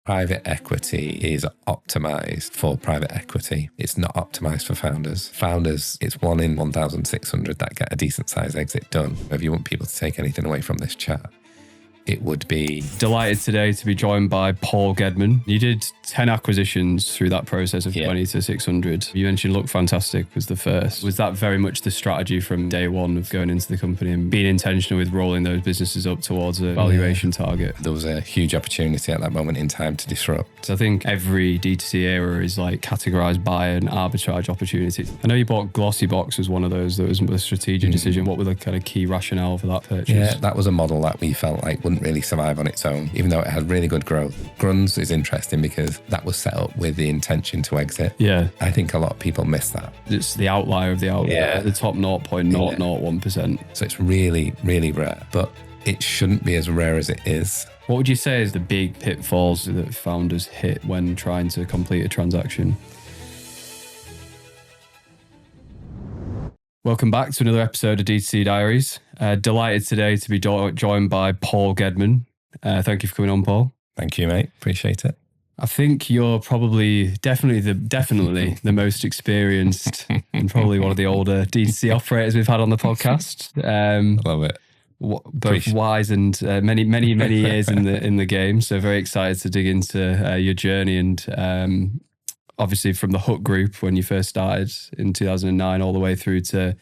Private equity is optimized for private equity. It's not optimized for founders. Founders, it's 1 in 1,600 that get a decent size exit done. If you want people to take anything away from this chat, it would be... Delighted today to be joined by Paul Gedman. You did 10 acquisitions through that process of 20 to 600. You mentioned Look Fantastic was the first. Was that very much the strategy from day one of going into the company and being intentional with rolling those businesses up towards a valuation target? There was a huge opportunity at that moment in time to disrupt. So I think every D2C era is like categorized by an arbitrage opportunity. I know you bought Glossy Box as one of those. That was a strategic decision. What were the kind of key rationale for that purchase? Yeah, that was a model that we felt like wouldn't really survive on its own, even though it had really good growth. Gruns is interesting because that was set up with the intention to exit. Yeah. I think a lot of people miss that. It's the outlier of the outlier, the top 0.001%. So it's really, really rare, but it shouldn't be as rare as it is. What would you say is the big pitfalls that founders hit when trying to complete a transaction? Welcome back to another episode of D2C Diaries. Delighted today to be joined by Paul Gedman. Thank you for coming on, Paul. Thank you, mate. Appreciate it. I think you're probably definitely the most experienced and probably one of the older D2C operators we've had on the podcast. Love it. Both wise and many years in the game. So very excited to dig into your journey and obviously from the Hook Group when you first started in 2009 all the way through to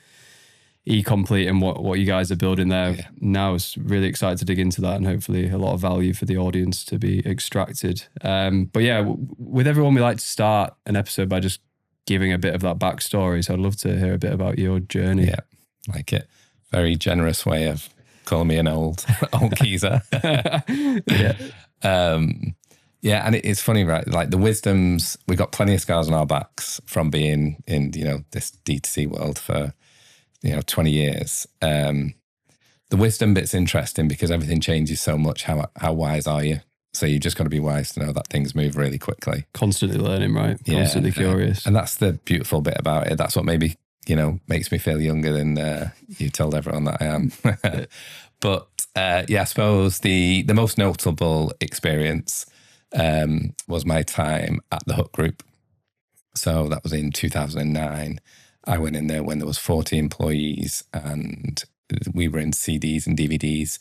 eComplete and what you guys are building there. Yeah. Now it's really excited to dig into that and hopefully a lot of value for the audience to be extracted. But yeah, with everyone, we like to start an episode by just giving a bit of that backstory. So I'd love to hear a bit about your journey. Yeah, like it. Very generous way of calling me an old geezer. Yeah. Yeah, and it's funny, right? Like the wisdoms, we got plenty of scars on our backs from being in, this D2C world for, 20 years. The wisdom bit's interesting because everything changes so much. How wise are you? So you just got to be wise to know that things move really quickly. Constantly learning, right? Constantly curious. And that's the beautiful bit about it. That's what maybe, makes me feel younger than you told everyone that I am. But I suppose the most notable experience was my time at the Hook Group. So that was in 2009. I went in there when there was 40 employees and we were in CDs and DVDs.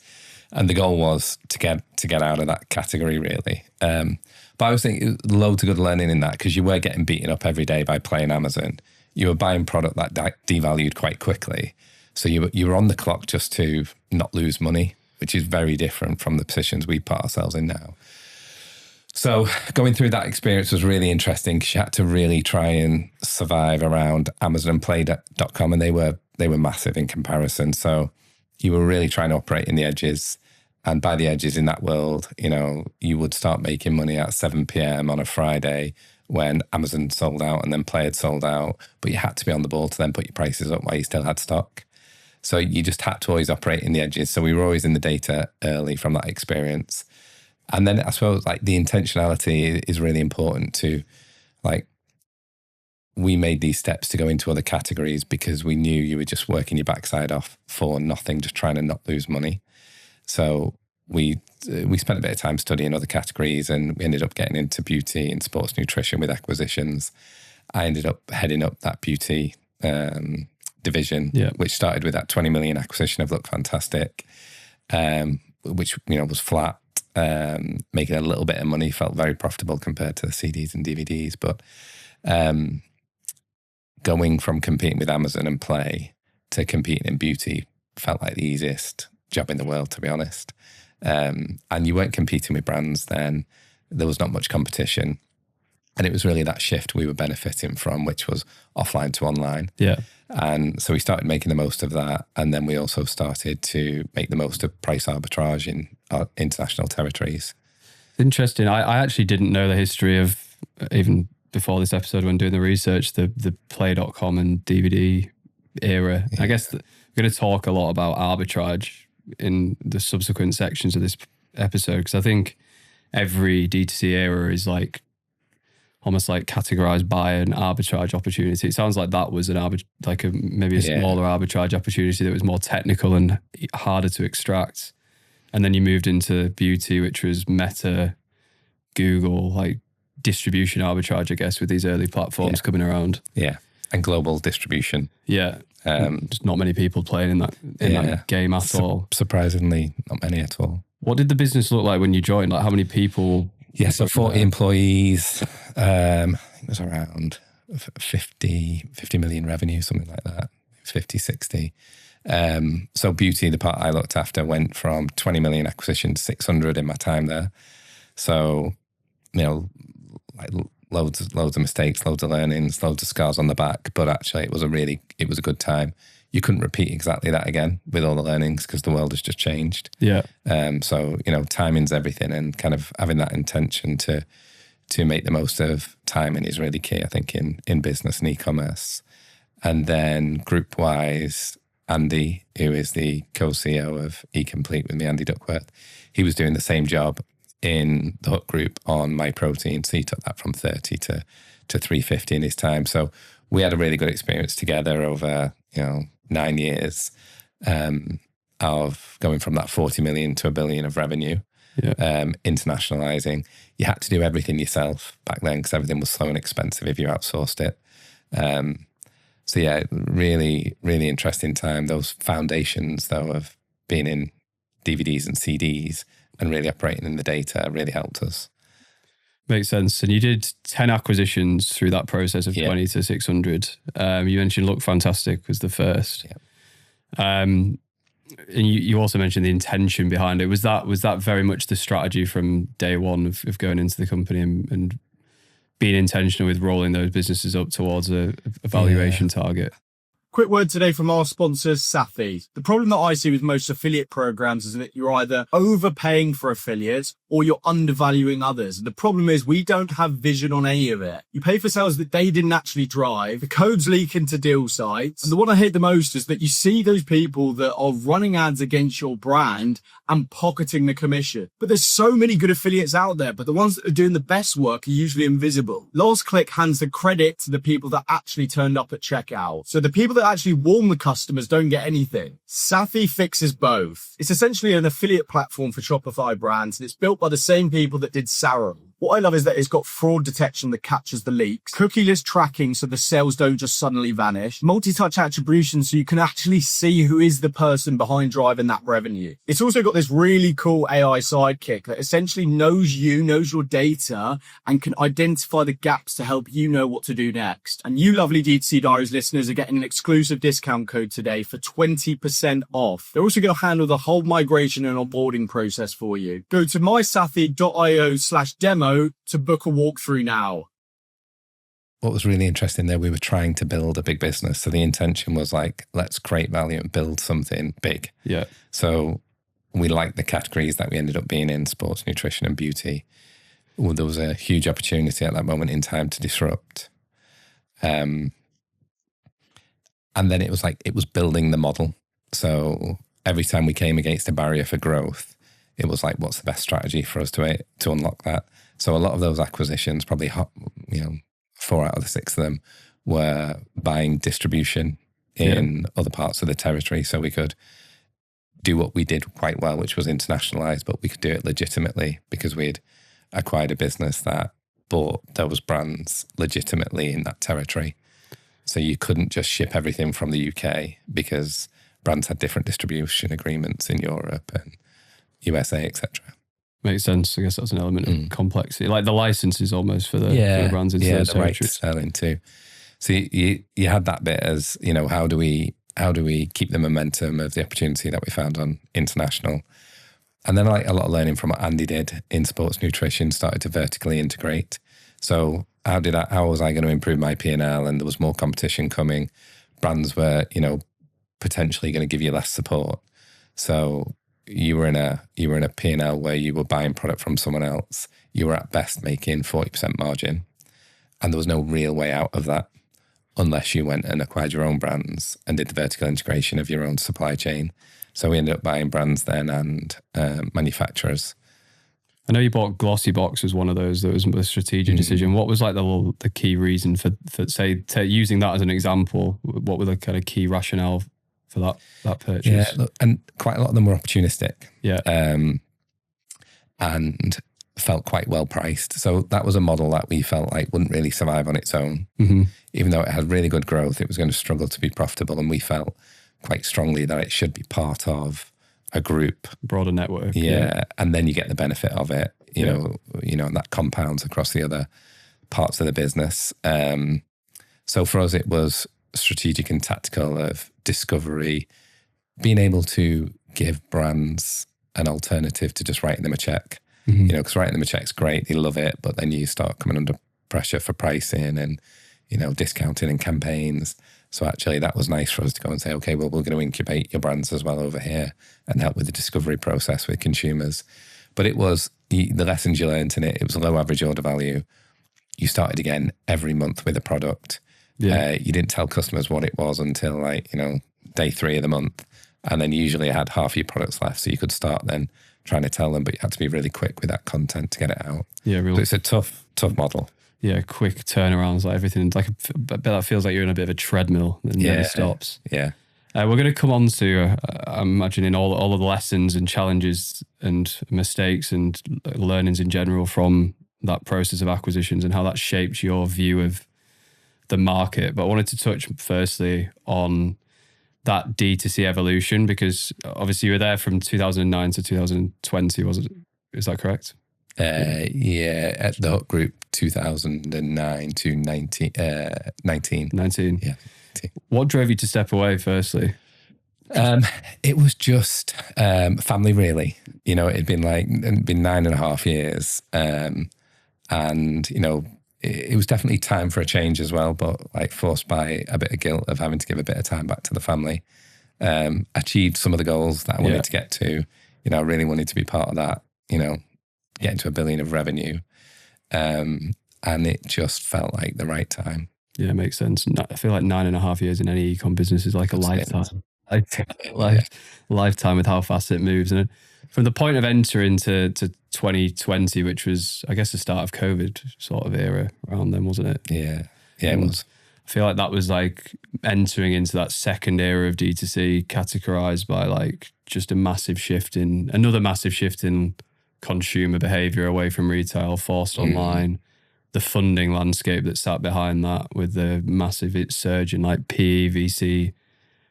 And the goal was to get out of that category, really. But I was thinking loads of good learning in that because you were getting beaten up every day by playing Amazon. You were buying product that devalued quite quickly. So you were on the clock just to not lose money, which is very different from the positions we put ourselves in now. So going through that experience was really interesting because you had to really try and survive around Amazon and Play.com, and they were massive in comparison. So you were really trying to operate in the edges. And by the edges in that world, you would start making money at 7 p.m. on a Friday when Amazon sold out and then Play had sold out. But you had to be on the ball to then put your prices up while you still had stock. So you just had to always operate in the edges. So we were always in the data early from that experience. And then I suppose like the intentionality is really important to we made these steps to go into other categories because we knew you were just working your backside off for nothing, just trying to not lose money. So we spent a bit of time studying other categories and we ended up getting into beauty and sports nutrition with acquisitions. I ended up heading up that beauty division, which started with that 20 million acquisition of Look Fantastic, which was flat. Making a little bit of money, felt very profitable compared to the CDs and DVDs. But going from competing with Amazon and Play to competing in beauty felt like the easiest job in the world, to be honest. And you weren't competing with brands then. There was not much competition. And it was really that shift we were benefiting from, which was offline to online. Yeah. And so we started making the most of that. And then we also started to make the most of price arbitrage in our international territories. Interesting. I actually didn't know the history of, even before this episode when doing the research, the Play.com and DVD era. Yeah. I guess we're going to talk a lot about arbitrage in the subsequent sections of this episode because I think every D2C era is almost categorized by an arbitrage opportunity. It sounds like that was maybe a smaller arbitrage opportunity that was more technical and harder to extract. And then you moved into beauty, which was meta Google, like distribution arbitrage, I guess, with these early platforms coming around. Yeah. And global distribution. Yeah. Just not many people playing in that game at all. Surprisingly, not many at all. What did the business look like when you joined? Like how many people? Yeah, so 40 employees. I think it was around 50 million revenue, something like that. 50, 60. So beauty, the part I looked after, went from 20 million acquisition to 600 in my time there. So, like loads of mistakes, loads of learnings, loads of scars on the back. But actually, it was a good time. You couldn't repeat exactly that again with all the learnings because the world has just changed. Yeah. So, timing's everything, and kind of having that intention to make the most of timing is really key, I think, in business and e-commerce. And then group-wise, Andy, who is the co-CEO of eComplete with me, Andy Duckworth, he was doing the same job in the Hook Group on MyProtein. So he took that from 30 to 350 in his time. So we had a really good experience together over, 9 years of going from that 40 million to $1 billion of revenue, internationalizing. You had to do everything yourself back then because everything was so inexpensive if you outsourced it. So yeah, really, really interesting time. Those foundations, though, of being in DVDs and CDs and really operating in the data really helped us. Makes sense. And you did 10 acquisitions through that process of 20 to 600. You mentioned Look Fantastic was the first. Yeah. And you also mentioned the intention behind it. Was that very much the strategy from day one of going into the company and being intentional with rolling those businesses up towards a valuation target? Quick word today from our sponsors, Safi. The problem that I see with most affiliate programs is that you're either overpaying for affiliates or you're undervaluing others. And the problem is we don't have vision on any of it. You pay for sales that they didn't actually drive. The codes leak into deal sites. And the one I hate the most is that you see those people that are running ads against your brand and pocketing the commission. But there's so many good affiliates out there, but the ones that are doing the best work are usually invisible. Last Click hands the credit to the people that actually turned up at checkout. So the people that actually warn the customers don't get anything. Safi fixes both. It's essentially an affiliate platform for Shopify brands, and it's built by the same people that did Sarah. What I love is that it's got fraud detection that catches the leaks, cookieless tracking so the sales don't just suddenly vanish, multi-touch attribution so you can actually see who is the person behind driving that revenue. It's also got this really cool AI sidekick that essentially knows your data, and can identify the gaps to help you know what to do next. And you lovely D2C Diaries listeners are getting an exclusive discount code today for 20% off. They're also going to handle the whole migration and onboarding process for you. Go to mysafi.io/demo to book a walkthrough now. What was really interesting there, we were trying to build a big business. So the intention was like, let's create value and build something big. Yeah. So we liked the categories that we ended up being in, sports, nutrition and beauty. Well, there was a huge opportunity at that moment in time to disrupt. And then it was building the model. So every time we came against a barrier for growth, it was like, what's the best strategy for us to unlock that? So a lot of those acquisitions, probably 4 out of the 6 of them, were buying distribution in other parts of the territory, so we could do what we did quite well, which was internationalize, but we could do it legitimately because we'd acquired a business that bought those brands legitimately in that territory. So you couldn't just ship everything from the UK because brands had different distribution agreements in Europe and USA, etc. Makes sense. I guess that's an element of complexity, like the licenses almost for the brands into those the right to sell into. So you had that bit as, how do we keep the momentum of the opportunity that we found on international? And then like a lot of learning from what Andy did in sports nutrition, started to vertically integrate. So how was I going to improve my P&L? And there was more competition coming. Brands were, potentially going to give you less support. So you were in a P&L where you were buying product from someone else. You were at best making 40% margin. And there was no real way out of that unless you went and acquired your own brands and did the vertical integration of your own supply chain. So we ended up buying brands then and manufacturers. I know you bought Glossy Box as one of those. That was a strategic decision. What was like the key reason for say using that as an example? What were the kind of key rationale for that purchase? Yeah, look, and quite a lot of them were opportunistic. Yeah. And felt quite well priced. So that was a model that we felt like wouldn't really survive on its own. Even though it had really good growth, it was going to struggle to be profitable. And we felt quite strongly that it should be part of a group. Broader network. Yeah. And then you get the benefit of it, you know, and that compounds across the other parts of the business. So for us, it was strategic and tactical of discovery, being able to give brands an alternative to just writing them a check. You know, because writing them a check's great, they love it, but then you start coming under pressure for pricing and, you know, discounting and campaigns. So actually that was nice for us to go and say, okay, well, we're going to incubate your brands as well over here and help with the discovery process with consumers. But it was the lessons you learned in it. It was a low average order value. You started again every month with a product. You didn't tell customers what it was until like, you know, day 3 of the month. And then usually had half your products left. So you could start then trying to tell them, but you had to be really quick with that content to get it out. Yeah, really. So it's a tough model. Yeah, quick turnarounds, like everything. Like a bit that feels like you're in a bit of a treadmill that never stops. Yeah. We're going to come on to, I'm imagining, all of the lessons and challenges and mistakes and learnings in general from that process of acquisitions and how that shaped your view of the market. But I wanted to touch firstly on that D2C evolution, because obviously you were there from 2009 to 2020, was it? Is that correct? Yeah, at the Hook Group, 2009 to 19. 19. Yeah. What drove you to step away, firstly? It was just family, really. You know, it'd been 9.5 years. And, you know, it was definitely time for a change as well, but like forced by a bit of guilt of having to give a bit of time back to the family. Achieved some of the goals that I wanted to get to. You know, I really wanted to be part of that, you know, getting to $1 billion of revenue. And it just felt like the right time. Yeah, it makes sense. I feel like 9.5 years in any ecom business is like a lifetime. Lifetime with how fast it moves. And from the point of entering to 2020, which was, I guess, the start of COVID sort of era around then, wasn't it? Yeah, it was. I feel like that was like entering into that second era of D2C, categorized by like just another massive shift in consumer behavior away from retail, forced online, the funding landscape that sat behind that with the massive surge in like PE, VC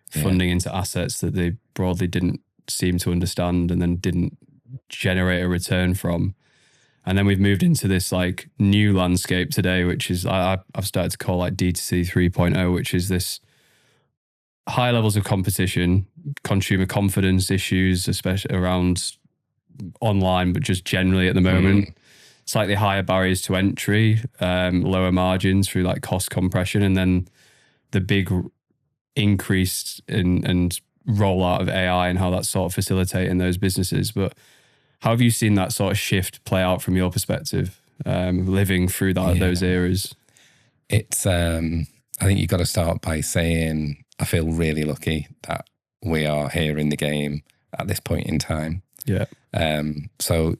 funding into assets that they broadly didn't seem to understand and then didn't generate a return from. And then we've moved into this like new landscape today, which is I've started to call like D2C 3.0, which is this high levels of competition, consumer confidence issues, especially around online, but just generally at the moment, slightly higher barriers to entry, lower margins through like cost compression, and then the big increase and rollout of AI and how that's sort of facilitating those businesses. But how have you seen that sort of shift play out from your perspective, living through those eras? It's, I think you've got to start by saying, I feel really lucky that we are here in the game at this point in time. Yeah. So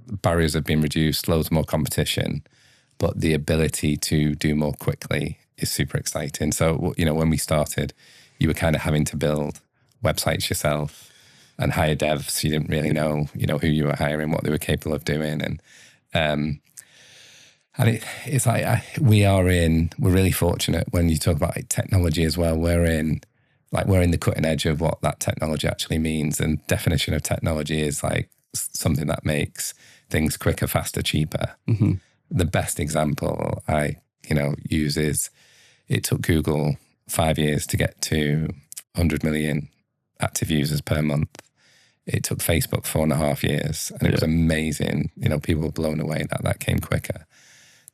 barriers have been reduced, loads more competition, but the ability to do more quickly is super exciting. So, you know, when we started, you were kind of having to build websites yourself and hire devs. You didn't really know, you know, who you were hiring, what they were capable of doing. And it's like, we're really fortunate when you talk about like technology as well. We're in the cutting edge of what that technology actually means. And definition of technology is like something that makes things quicker, faster, cheaper. The best example I, use is it took Google 5 years to get to 100 million active users per month. It took Facebook 4.5 years, and it was amazing. People were blown away that came quicker.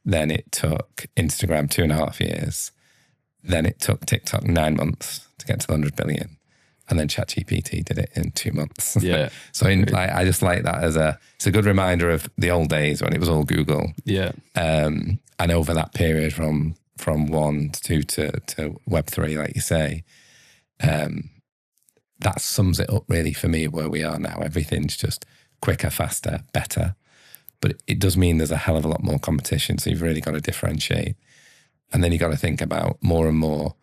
Then it took Instagram 2.5 years. Then it took TikTok 9 months to get to 100 billion. And then ChatGPT did it in 2 months. Yeah. So I just like that it's a good reminder of the old days when it was all Google. Yeah. And over that period from 1 to 2 to Web3, like you say, that sums it up really for me where we are now. Everything's just quicker, faster, better. But it does mean there's a hell of a lot more competition. So you've really got to differentiate. And then you've got to think about more and more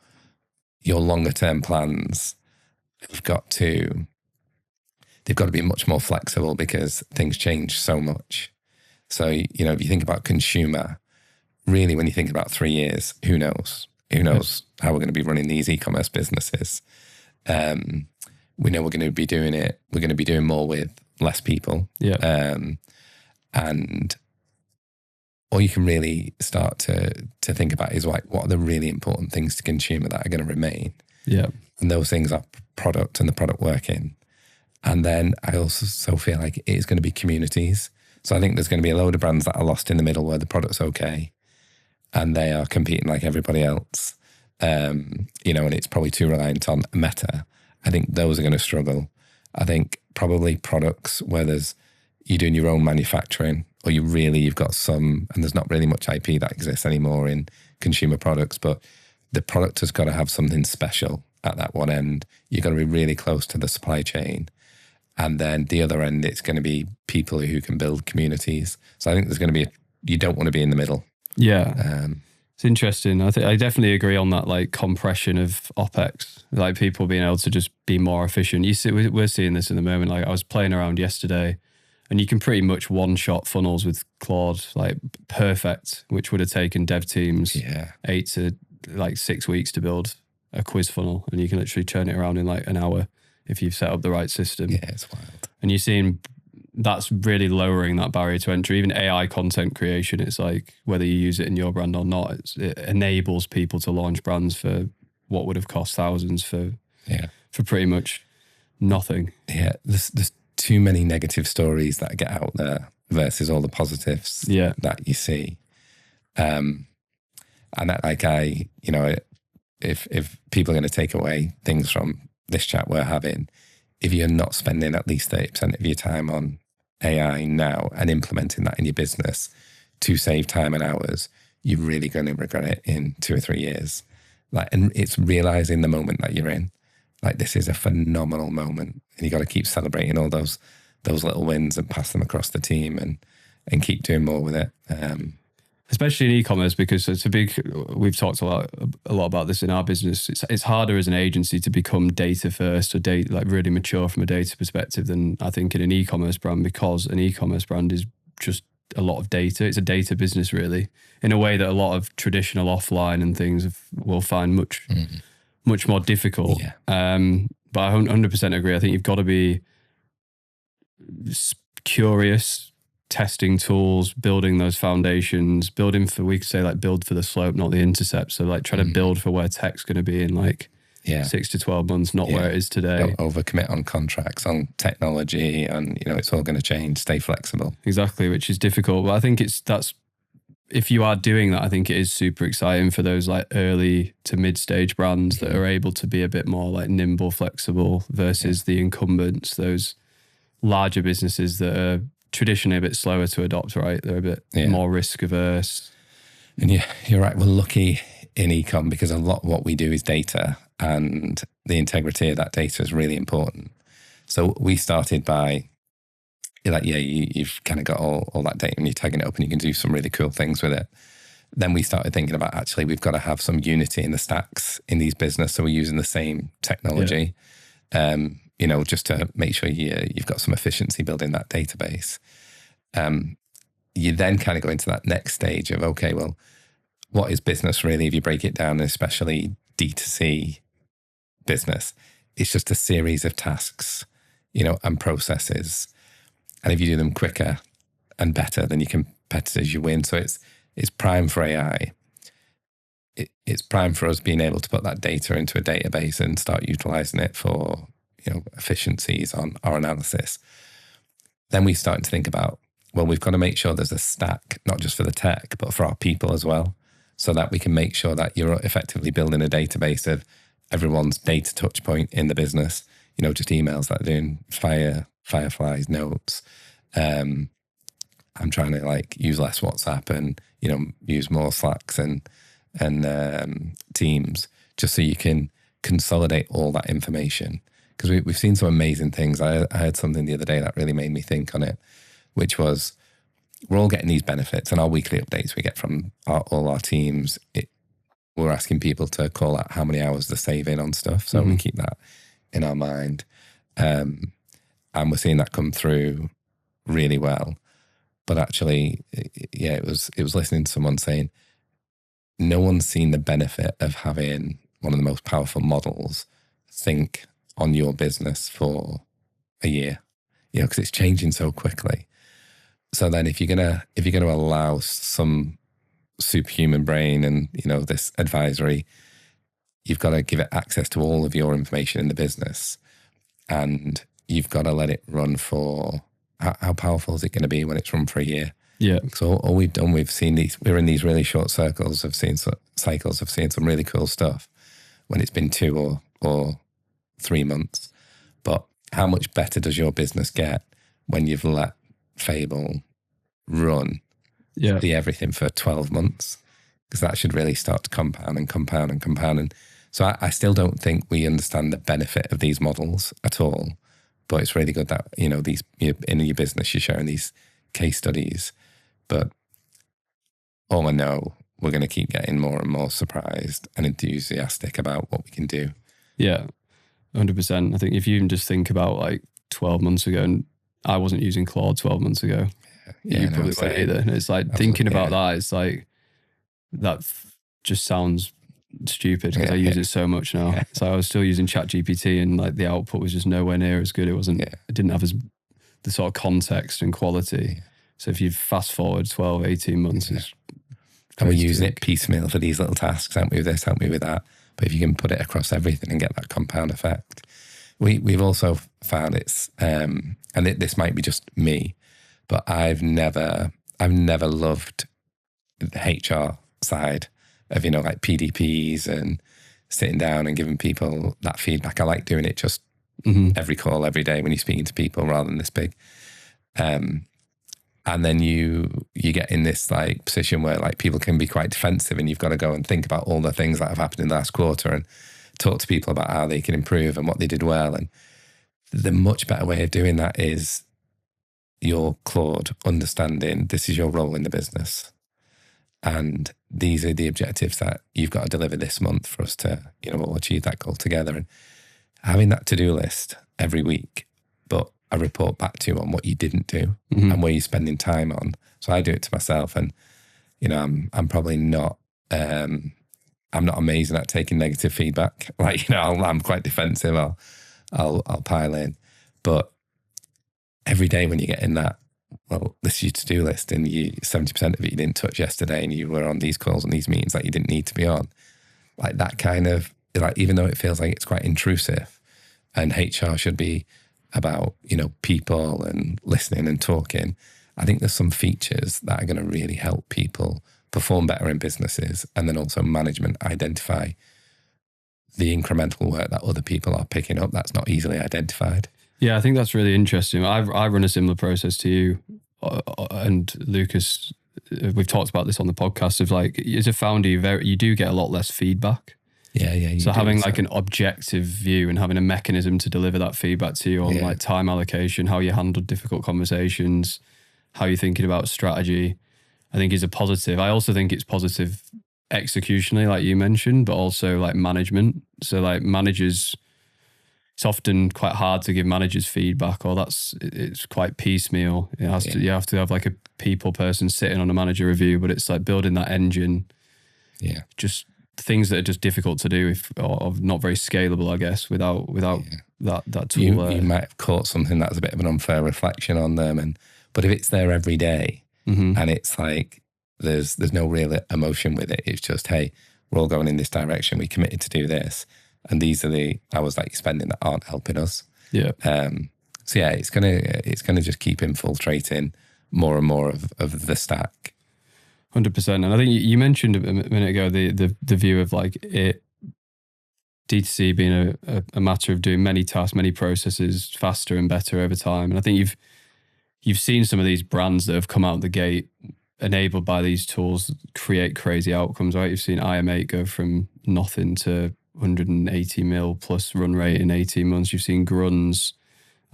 your longer term plans. They've got to be much more flexible because things change so much. So, you know, if you think about consumer, really, when you think about 3 years, who knows? Who knows how we're going to be running these e-commerce businesses? We know we're going to be doing it. We're going to be doing more with less people. Yeah. And all you can really start to think about is like, what are the really important things to consumer that are going to remain? Yeah. And those things are product and the product working. And then I also feel like it is going to be communities. So I think there's going to be a load of brands that are lost in the middle where the product's okay and they are competing like everybody else. You know, and it's probably too reliant on Meta. I think those are going to struggle. I think probably products where you're doing your own manufacturing, or you've got some, and there's not really much IP that exists anymore in consumer products, but the product has got to have something special at that one end. You've got to be really close to the supply chain. And then the other end, it's going to be people who can build communities. So I think there's going to be, you don't want to be in the middle. Yeah. It's interesting. I definitely agree on that, like compression of OpEx, like people being able to just be more efficient. We're seeing this in the moment. Like I was playing around yesterday and you can pretty much one-shot funnels with Claude, like perfect, which would have taken dev teams 8 to like 6 weeks to build a quiz funnel. And you can literally turn it around in like an hour if you've set up the right system. Yeah, it's wild. And you're seeing that's really lowering that barrier to entry. Even AI content creation, it's like whether you use it in your brand or not, it enables people to launch brands for what would have cost thousands for pretty much nothing. Yeah, there's too many negative stories that get out there versus all the positives that you see. And that, like, you know, if people are going to take away things from this chat we're having, if you're not spending at least 30% of your time on AI now and implementing that in your business to save time and hours, you're really going to regret it in 2 or 3 years. Like, and it's realizing the moment that you're in. Like, this is a phenomenal moment, and you got to keep celebrating all those little wins and pass them across the team and keep doing more with it. Especially in e-commerce, because it's we've talked a lot about this in our business. It's harder as an agency to become data first or like really mature from a data perspective than I think in an e-commerce brand, because an e-commerce brand is just a lot of data. It's a data business, really, in a way that a lot of traditional offline and things will find much more difficult. Yeah. But I 100% agree. I think you've got to be curious, testing tools, building those foundations, we could say like build for the slope, not the intercept. So like try to build for where tech's going to be in like 6 to 12 months, not where it is today. Don't overcommit on contracts, on technology, and you know, it's all going to change. Stay flexible. Exactly, which is difficult. But I think if you are doing that, I think it is super exciting for those like early to mid-stage brands that are able to be a bit more like nimble, flexible versus the incumbents, those larger businesses that are traditionally a bit slower to adopt, right? They're a bit more risk averse. And you're right. We're lucky in ecom because a lot of what we do is data, and the integrity of that data is really important. So we started by, you've kind of got all that data and you're tagging it up and you can do some really cool things with it. Then we started thinking about, actually, we've got to have some unity in the stacks in these business. So we're using the same technology. You know, just to make sure you've got some efficiency building that database. You then kind of go into that next stage of, okay, well, what is business really? If you break it down, especially D2C business, it's just a series of tasks, you know, and processes. And if you do them quicker and better than your competitors, you win. So it's prime for AI. It's prime for us being able to put that data into a database and start utilizing it for, you know, efficiencies on our analysis. Then we start to think about, well, we've got to make sure there's a stack, not just for the tech, but for our people as well, so that we can make sure that you're effectively building a database of everyone's data touch point in the business, you know, just emails that are doing Fireflies, notes. I'm trying to like use less WhatsApp and, you know, use more Slacks and Teams, just so you can consolidate all that information. Because we've seen some amazing things. I heard something the other day that really made me think on it, which was we're all getting these benefits, and our weekly updates we get from all our teams. We're asking people to call out how many hours they're saving on stuff, so we keep that in our mind. And we're seeing that come through really well. But actually, yeah, it was listening to someone saying, no one's seen the benefit of having one of the most powerful models think on your business for a year, because it's changing so quickly. So then if you're gonna allow some superhuman brain and, this advisory, you've got to give it access to all of your information in the business, and you've got to let it run for, how powerful is it going to be when it's run for a year? Yeah. So all we've done, we're in these really short cycles of seeing some really cool stuff when it's been 2 or 3 months. But how much better does your business get when you've let Fable run the everything for 12 months? Because that should really start to compound and compound and compound. And so I still don't think we understand the benefit of these models at all. But it's really good that, in your business, you're sharing these case studies. But all I know, we're going to keep getting more and more surprised and enthusiastic about what we can do. Yeah, 100%. I think if you even just think about like 12 months ago, and I wasn't using Claude 12 months ago. Yeah, you probably weren't either. And it's like thinking about that, it's like, that just sounds stupid because I use it so much now. Yeah. So I was still using ChatGPT and like the output was just nowhere near as good. It didn't have the sort of context and quality. Yeah. So if you fast forward 12, 18 months, and we're using it piecemeal for these little tasks, help me with this, help me with that. But if you can put it across everything and get that compound effect. We've also found it's, and this might be just me, but I've never loved the HR side of, like PDPs and sitting down and giving people that feedback. I like doing it just every call, every day when you're speaking to people rather than this big. And then you get in this like position where like people can be quite defensive and you've got to go and think about all the things that have happened in the last quarter and talk to people about how they can improve and what they did well. And the much better way of doing that is your Claude understanding this is your role in the business. And these are the objectives that you've got to deliver this month for us to, all achieve that goal together. And having that to-do list every week, but a report back to you on what you didn't do and where you're spending time on. So I do it to myself, and I'm probably not I'm not amazing at taking negative feedback. Like I'm quite defensive. I'll pile in, but every day when you get in that, well, this is your to-do list, and 70% of it you didn't touch yesterday, and you were on these calls and these meetings that you didn't need to be on. Like that kind of, like, even though it feels like it's quite intrusive, and HR should be about, people and listening and talking, I think there's some features that are going to really help people perform better in businesses, and then also management identify the incremental work that other people are picking up that's not easily identified. Yeah, I think that's really interesting. I run a similar process to you and Lucas. We've talked about this on the podcast of like, as a founder, you do get a lot less feedback. Yeah. So having like an objective view and having a mechanism to deliver that feedback to you on like time allocation, how you handle difficult conversations, how you're thinking about strategy, I think is a positive. I also think it's positive executionally, like you mentioned, but also like management. So like managers, it's often quite hard to give managers feedback, or it's quite piecemeal. You have to have like a people person sitting on a manager review, but it's like building that engine. Yeah. Just things that are just difficult to do or not very scalable, I guess, without that tool. You might have caught something that's a bit of an unfair reflection on them, but if it's there every day and it's like there's no real emotion with it, it's just, hey, we're all going in this direction, we committed to do this, and these are the hours that you're spending that aren't helping us. Yeah. So yeah, it's gonna just keep infiltrating more and more of the stack. 100%. And I think you mentioned a minute ago the view of like D2C being a matter of doing many tasks, many processes faster and better over time. And I think you've seen some of these brands that have come out the gate enabled by these tools create crazy outcomes, right? You've seen IM8 go from nothing to 180 mil plus run rate in 18 months. You've seen Gruns.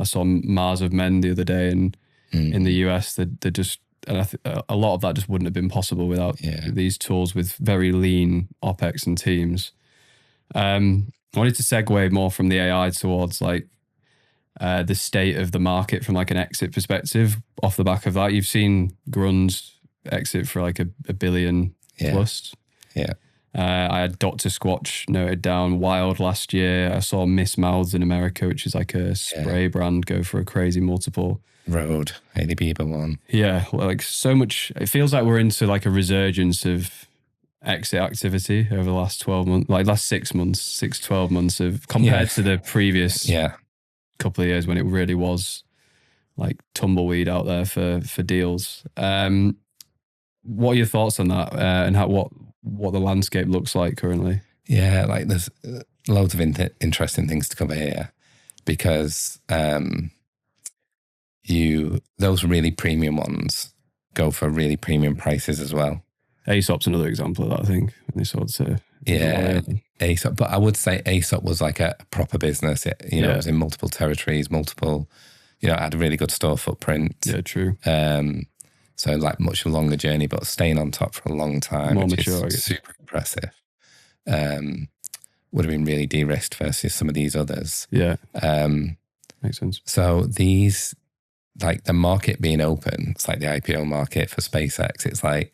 I saw Mars of Men the other day, and in the US, they're just, and I think a lot of that just wouldn't have been possible without these tools with very lean OpEx and teams. I wanted to segue more from the AI towards like the state of the market from like an exit perspective off the back of that. You've seen Gruns exit for like a billion plus. Yeah. I had Dr. Squatch noted down wild last year. I saw Miss Mouths in America, which is like a spray brand, go for a crazy multiple. Road, Hailey Bieber one. Yeah, well, like so much. It feels like we're into like a resurgence of exit activity over the last 12 months, like last 6 months, 12 months of compared to the previous couple of years when it really was like tumbleweed out there for deals. What are your thoughts on that and what the landscape looks like currently? Yeah, like there's loads of interesting things to cover here because those really premium ones go for really premium prices as well. Aesop's another example of that, I think. When they sold to Aesop, but I would say Aesop was like a proper business. It was in multiple territories, had a really good store footprint. Yeah, true. So like much longer journey, but staying on top for a long time, more which mature, is super impressive. Would have been really de-risked versus some of these others. Yeah, makes sense. So these, like the market being open, it's like the IPO market for SpaceX. It's like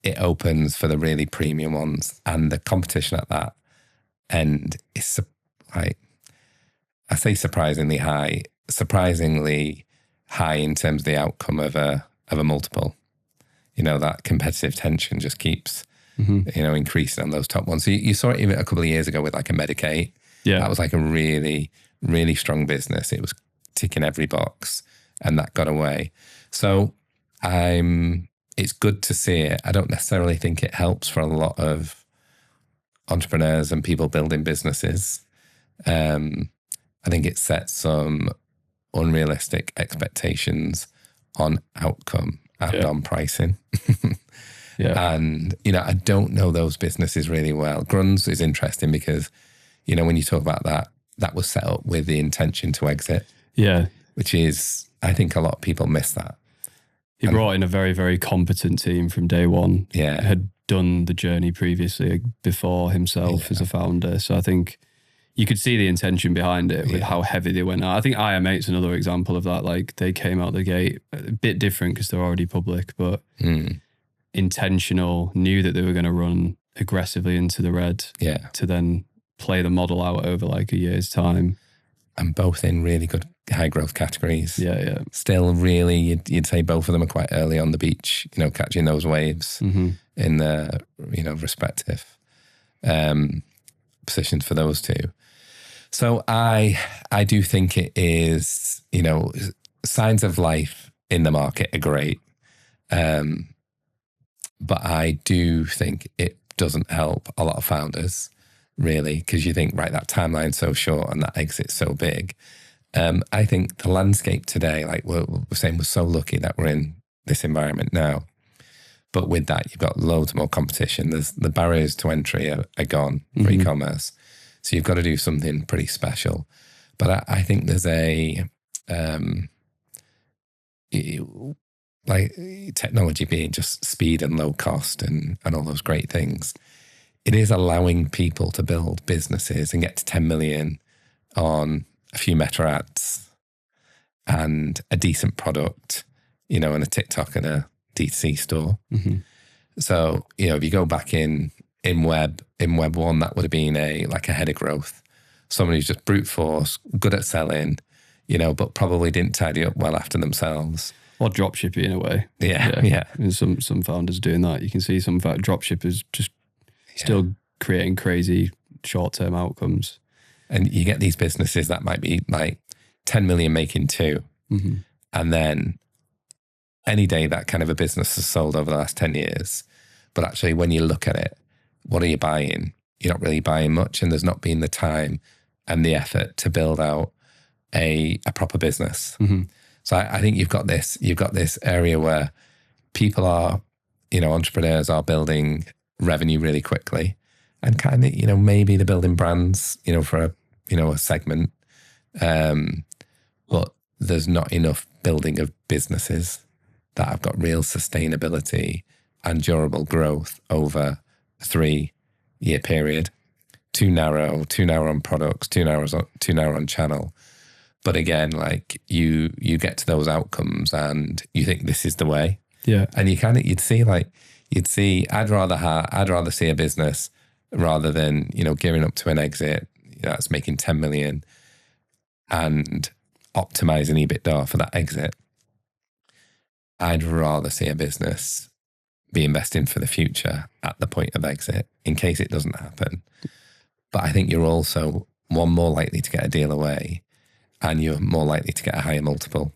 it opens for the really premium ones, and the competition at that end is like, I say surprisingly high in terms of the outcome of a multiple. That competitive tension just keeps increasing on those top ones. So you saw it even a couple of years ago with like a Medicaid. Yeah, that was like a really, really strong business. It was ticking every box, and that got away. So it's good to see it. I don't necessarily think it helps for a lot of entrepreneurs and people building businesses. I think it sets some unrealistic expectations on outcome and on pricing. And, I don't know those businesses really well. Gruns is interesting because, when you talk about that was set up with the intention to exit. Yeah. Which is, I think a lot of people miss that. He brought in a very, very competent team from day one. Yeah. Had done the journey previously before himself as a founder. So I think you could see the intention behind it with how heavy they went out. I think IM8's another example of that. Like they came out the gate a bit different because they're already public, but intentional, knew that they were going to run aggressively into the red to then play the model out over like a year's time. And both in really good high growth categories. Yeah. Still really, you'd say both of them are quite early on the beach, catching those waves in the, respective positions for those two. So I do think it is, signs of life in the market are great. But I do think it doesn't help a lot of founders, really, because you think, right, that timeline's so short and that exit's so big. I think the landscape today, like we're saying, we're so lucky that we're in this environment now. But with that, you've got loads more competition. The barriers to entry are gone for e-commerce. So you've got to do something pretty special. But I think there's like technology being just speed and low cost and all those great things. It is allowing people to build businesses and get to 10 million on a few meta ads and a decent product, and a TikTok and a D2C store. So, if you go back in web one, that would have been a head of growth. Someone who's just brute force, good at selling, but probably didn't tidy up well after themselves. Or dropshipping in a way. Yeah. And some founders doing that. You can see some dropshippers just still creating crazy short-term outcomes. And you get these businesses that might be like 10 million making 2. And then any day that kind of a business has sold over the last 10 years. But actually, when you look at it, what are you buying? You're not really buying much, and there's not been the time and the effort to build out a proper business. So I think you've got this area where people are, entrepreneurs are building revenue really quickly, and kind of, maybe they're building brands, for a segment, but there's not enough building of businesses that have got real sustainability and durable growth over a 3-year period. Too narrow on products, too narrow on channel. But again, like you get to those outcomes and you think this is the way. Yeah. And you'd see, I'd rather see a business rather than, gearing up to an exit, that's making 10 million and optimizing EBITDA for that exit. I'd rather see a business be investing for the future at the point of exit in case it doesn't happen. But I think you're also more likely to get a deal away, and you're more likely to get a higher multiple.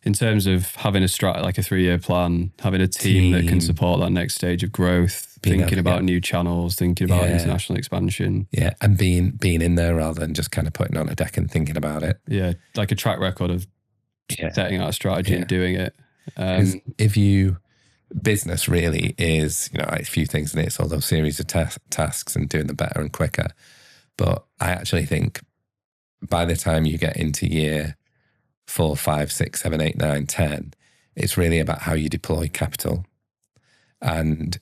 In terms of having a 3-year plan, having a team that can support that next stage of growth, thinking about new channels, thinking about international expansion. Yeah, and being in there rather than just kind of putting on a deck and thinking about it. Yeah, like a track record of setting out a strategy and doing it. Business really is, a few things in it. It's all those series of tasks and doing them better and quicker. But I actually think by the time you get into year 4, 5, 6, 7, 8, 9, 10, it's really about how you deploy capital. And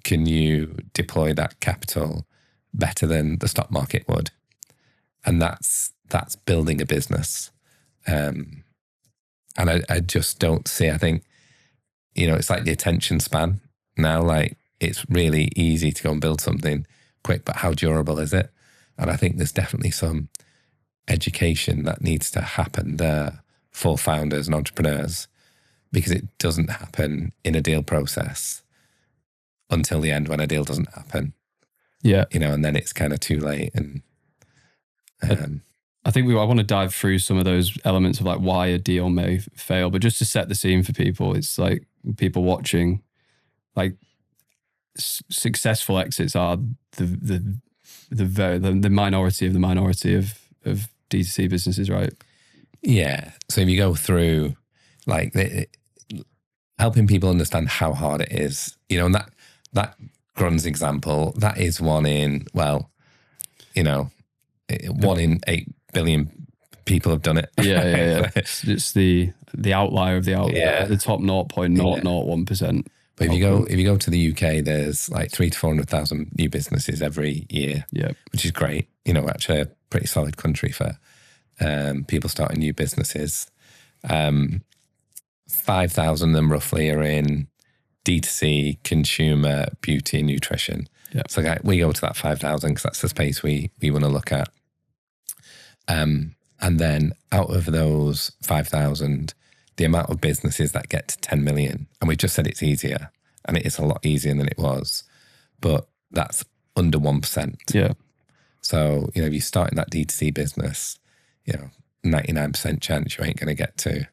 can you deploy that capital better than the stock market would? And that's building a business. And I just don't see, I think, it's like the attention span now. Like, it's really easy to go and build something quick, but how durable is it? And I think there's definitely some education that needs to happen there for founders and entrepreneurs, because it doesn't happen in a deal process until the end when a deal doesn't happen. Yeah. And then it's kind of too late. And I think I want to dive through some of those elements of like why a deal may fail, but just to set the scene for people, it's like people watching, like successful exits are the minority of the minority of D2C businesses, right? Yeah. So if you go through like helping people understand how hard it is, and that Gruns example, that is one in 8 billion people have done it. Yeah. It's the outlier of the outlier, the top 0.001%. But if you go to the UK, there's like 300,000 to 400,000 new businesses every year. Yeah, which is great. Actually a pretty solid country for people starting new businesses. 5,000 of them roughly are in D2C, consumer, beauty and nutrition. Yeah. So we go to that 5,000 because that's the space we want to look at. And then out of those 5,000, the amount of businesses that get to 10 million, and we've just said it's easier, and it is a lot easier than it was, but that's under 1%. Yeah. So, if you start in that D2C business, 99% chance you ain't going to get to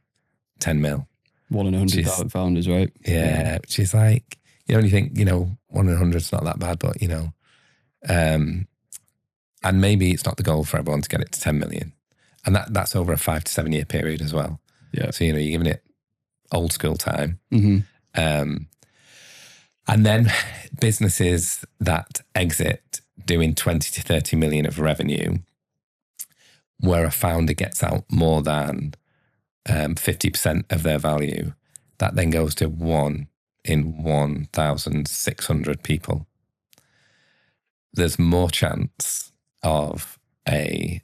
10 mil. 1 in 100 founders, right? Yeah, which is like, when you think, 1 in 100 is not that bad, but, and maybe it's not the goal for everyone to get it to 10 million. And that's over a 5 to 7 year period as well. Yeah. So, you're giving it old school time. Mm-hmm. And then businesses that exit doing 20 to 30 million of revenue, where a founder gets out more than 50% of their value, that then goes to 1 in 1,600 people. There's more chance of a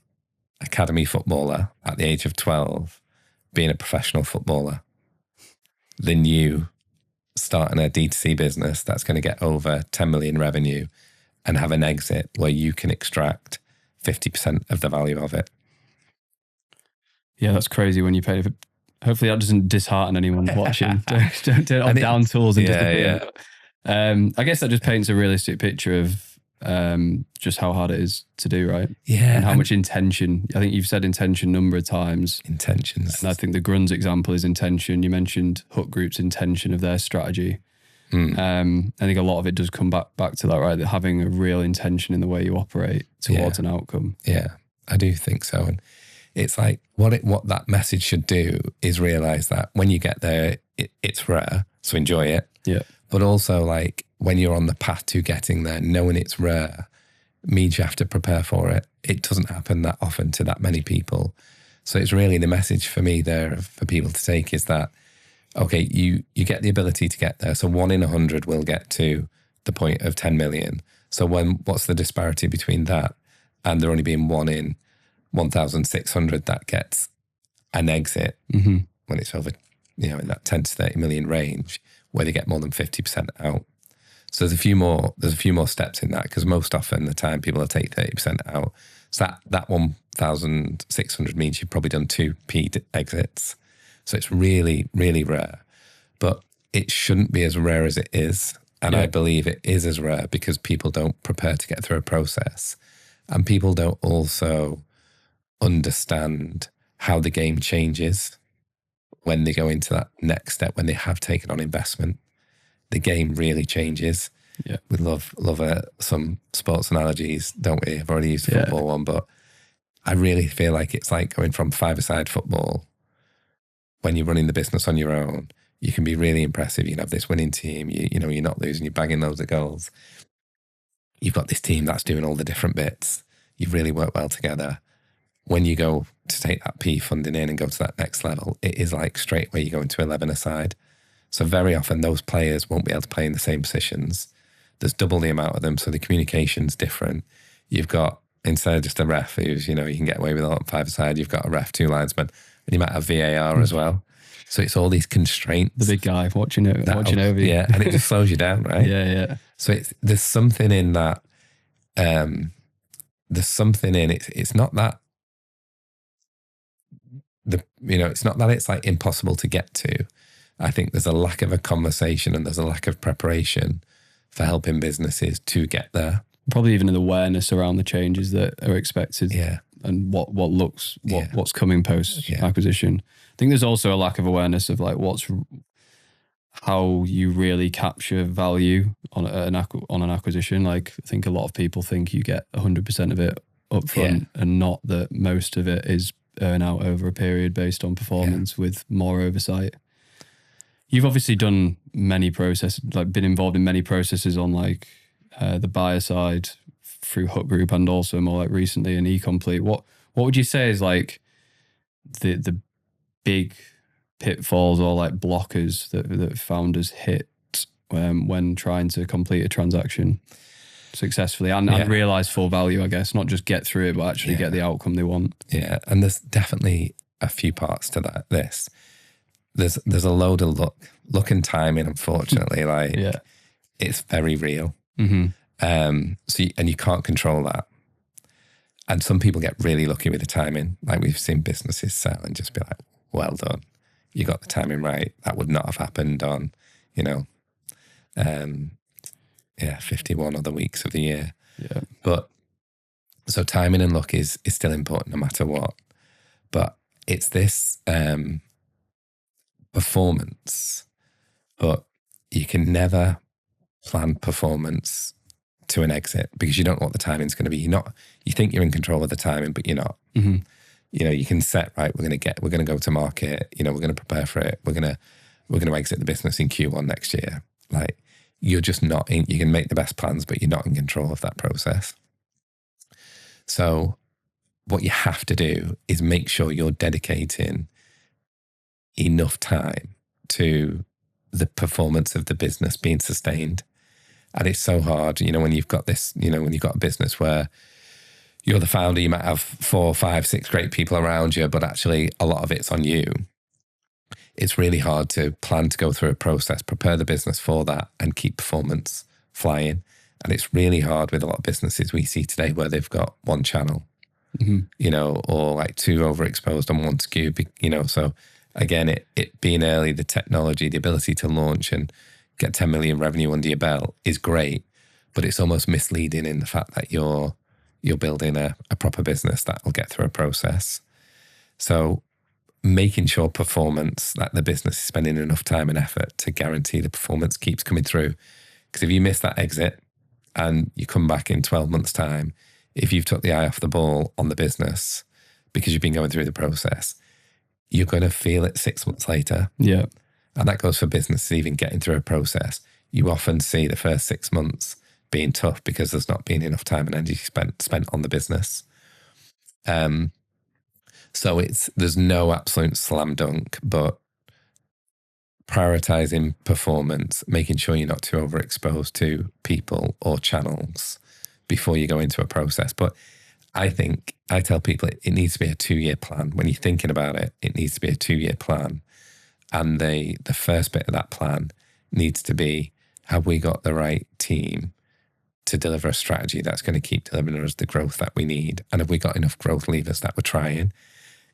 academy footballer at the age of 12 being a professional footballer than you starting a D2C business that's going to get over 10 million revenue and have an exit where you can extract 50% of the value of it. Yeah, that's crazy when you pay for. Hopefully that doesn't dishearten anyone watching. don't opt down tools and disappear. I guess that just paints a realistic picture of just how hard it is to do, right? Yeah. And how much intention. I think you've said intention a number of times. Intentions. And I think the Gruns example is intention. You mentioned Hook Group's intention of their strategy. I think a lot of it does come back to that, right? That having a real intention in the way you operate towards an outcome. Yeah, I do think so. And it's like what that message should do is realize that when you get there, it's rare, so enjoy it. Yeah. But also, like, when you're on the path to getting there, knowing it's rare means you have to prepare for it. It doesn't happen that often to that many people. So it's really the message for me there for people to take is that, okay, you get the ability to get there. So 1 in 100 will get to the point of 10 million. So what's the disparity between that and there only being 1 in 1,600 that gets an exit when it's over, in that 10 to 30 million range, where they get more than 50% out. So there's a few more steps in that, because most often the time people will take 30% out. So that 1,600 means you've probably done 2 P exits. So it's really, really rare. But it shouldn't be as rare as it is. And I believe it is as rare because people don't prepare to get through a process. And people don't also understand how the game changes when they go into that next step, when they have taken on investment. The game really changes. Yeah, we love some sports analogies, don't we? I've already used the football one, but I really feel like it's like going from five-a-side football. When you're running the business on your own, you can be really impressive. You can have this winning team. You're not losing. You're bagging loads of goals. You've got this team that's doing all the different bits. You've really worked well together. When you go to take that P funding in and go to that next level, it is like straight away you go into 11 aside. So very often those players won't be able to play in the same positions. There's double the amount of them, so the communication's different. You've got, instead of just a ref who's, you can get away with it on five-a-side, you've got a ref, 2 linesmen, and you might have VAR as well. So it's all these constraints. The big guy watching over you. Yeah, and it just slows you down, right? Yeah. So there's something in that. There's something in it. It's not that it's not that it's like impossible to get to. I think there's a lack of a conversation and there's a lack of preparation for helping businesses to get there. Probably even an awareness around the changes that are expected. Yeah. And what's coming post acquisition. I think there's also a lack of awareness of like how you really capture value on an acquisition. Like, I think a lot of people think you get 100% of it up front and not that most of it is earn out over a period based on performance with more oversight. You've obviously done many processes, like been involved in many processes on like the buyer side through Hook Group and also more like recently in eComplete. What would you say is like the big pitfalls or like blockers that founders hit when trying to complete a transaction successfully and realize full value, I guess, not just get through it, but actually get the outcome they want? Yeah, and there's definitely a few parts to this. There's a load of luck and timing, unfortunately. Like, it's very real. Mm-hmm. And you can't control that. And some people get really lucky with the timing. Like, we've seen businesses sell and just be like, well done. You got the timing right. That would not have happened on, 51 other weeks of the year. Yeah. But so timing and luck is still important no matter what. But it's this performance, but you can never plan performance to an exit because you don't know what the timing's going to be. You think you're in control of the timing, but you're not. Mm-hmm. You can set, right, we're going to go to market, we're going to prepare for it. We're going to exit the business in Q1 next year. Like, you're just not in, you can make the best plans, but you're not in control of that process. So what you have to do is make sure you're dedicating enough time to the performance of the business being sustained. And it's so hard, when you've got this, when you've got a business where you're the founder, you might have 4, 5, 6 great people around you, but actually a lot of it's on you. It's really hard to plan to go through a process, prepare the business for that and keep performance flying. And it's really hard with a lot of businesses we see today where they've got one channel, or like 2 overexposed on one SKU, so again, it being early, the technology, the ability to launch and get 10 million revenue under your belt is great, but it's almost misleading in the fact that you're building a proper business that will get through a process. So making sure performance, that the business is spending enough time and effort to guarantee the performance keeps coming through. Because if you miss that exit and you come back in 12 months' time, if you've took the eye off the ball on the business because you've been going through the process, you're going to feel it 6 months later. Yeah. And that goes for businesses even getting through a process. You often see the first 6 months being tough because there's not been enough time and energy spent on the business. So there's no absolute slam dunk, but prioritizing performance, making sure you're not too overexposed to people or channels before you go into a process. But I tell people it needs to be a 2-year plan. When you're thinking about it, it needs to be a 2-year plan. And the first bit of that plan needs to be, have we got the right team to deliver a strategy that's going to keep delivering us the growth that we need? And have we got enough growth levers that we're trying?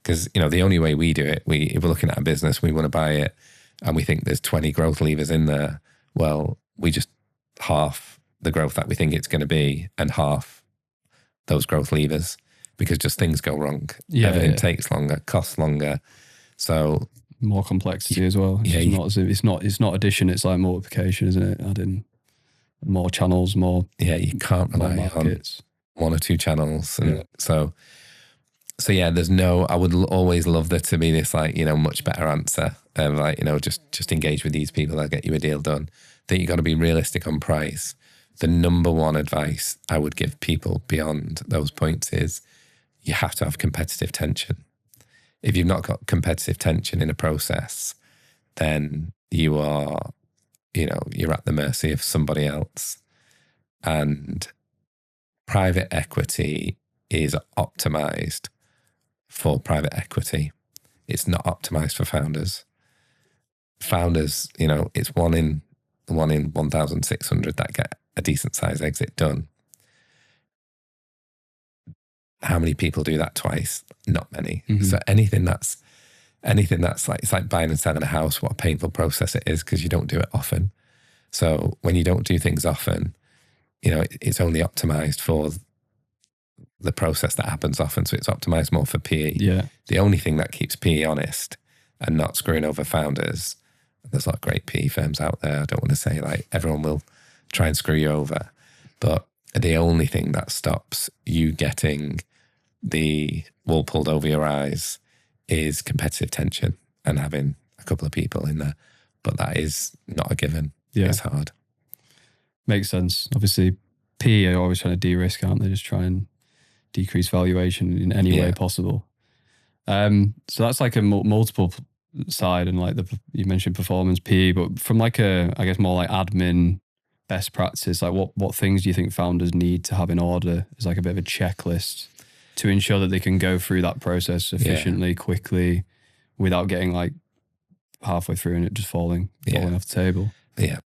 Because, the only way we do it, if we're looking at a business, we want to buy it and we think there's 20 growth levers in there. Well, we just half the growth that we think it's going to be and half those growth levers, because just things go wrong. Everything takes longer, costs longer. So more complexity as well. It's not addition, it's like multiplication, isn't it? Adding more channels, more. Yeah, you can't rely on 1 or 2 channels. And so there's I would always love there to be this much better answer of just engage with these people, they'll get you a deal done. I think you got to be realistic on price. The number one advice I would give people beyond those points is you have to have competitive tension. If you've not got competitive tension in a process, then you are, you're at the mercy of somebody else. And private equity is optimized for private equity. It's not optimized for founders. Founders, it's one in 1,600 that get a decent size exit done. How many people do that twice? Not many. Mm-hmm. So anything that's like, it's like buying and selling a house, what a painful process it is because you don't do it often. So when you don't do things often, it's only optimized for the process that happens often. So it's optimized more for PE. Yeah. The only thing that keeps PE honest and not screwing over founders, there's a lot of great PE firms out there. I don't want to say everyone will try and screw you over, but the only thing that stops you getting the wool pulled over your eyes is competitive tension and having a couple of people in there. But that is not a given. Yeah. It's hard. Makes sense. Obviously, PE are always trying to de-risk, aren't they? Just try and decrease valuation in any way possible. So that's like a multiple side, and you mentioned performance PE, but from I guess more like admin best practice, what things do you think founders need to have in order as a bit of a checklist to ensure that they can go through that process efficiently, quickly, without getting halfway through and it just falling off the table? Yeah.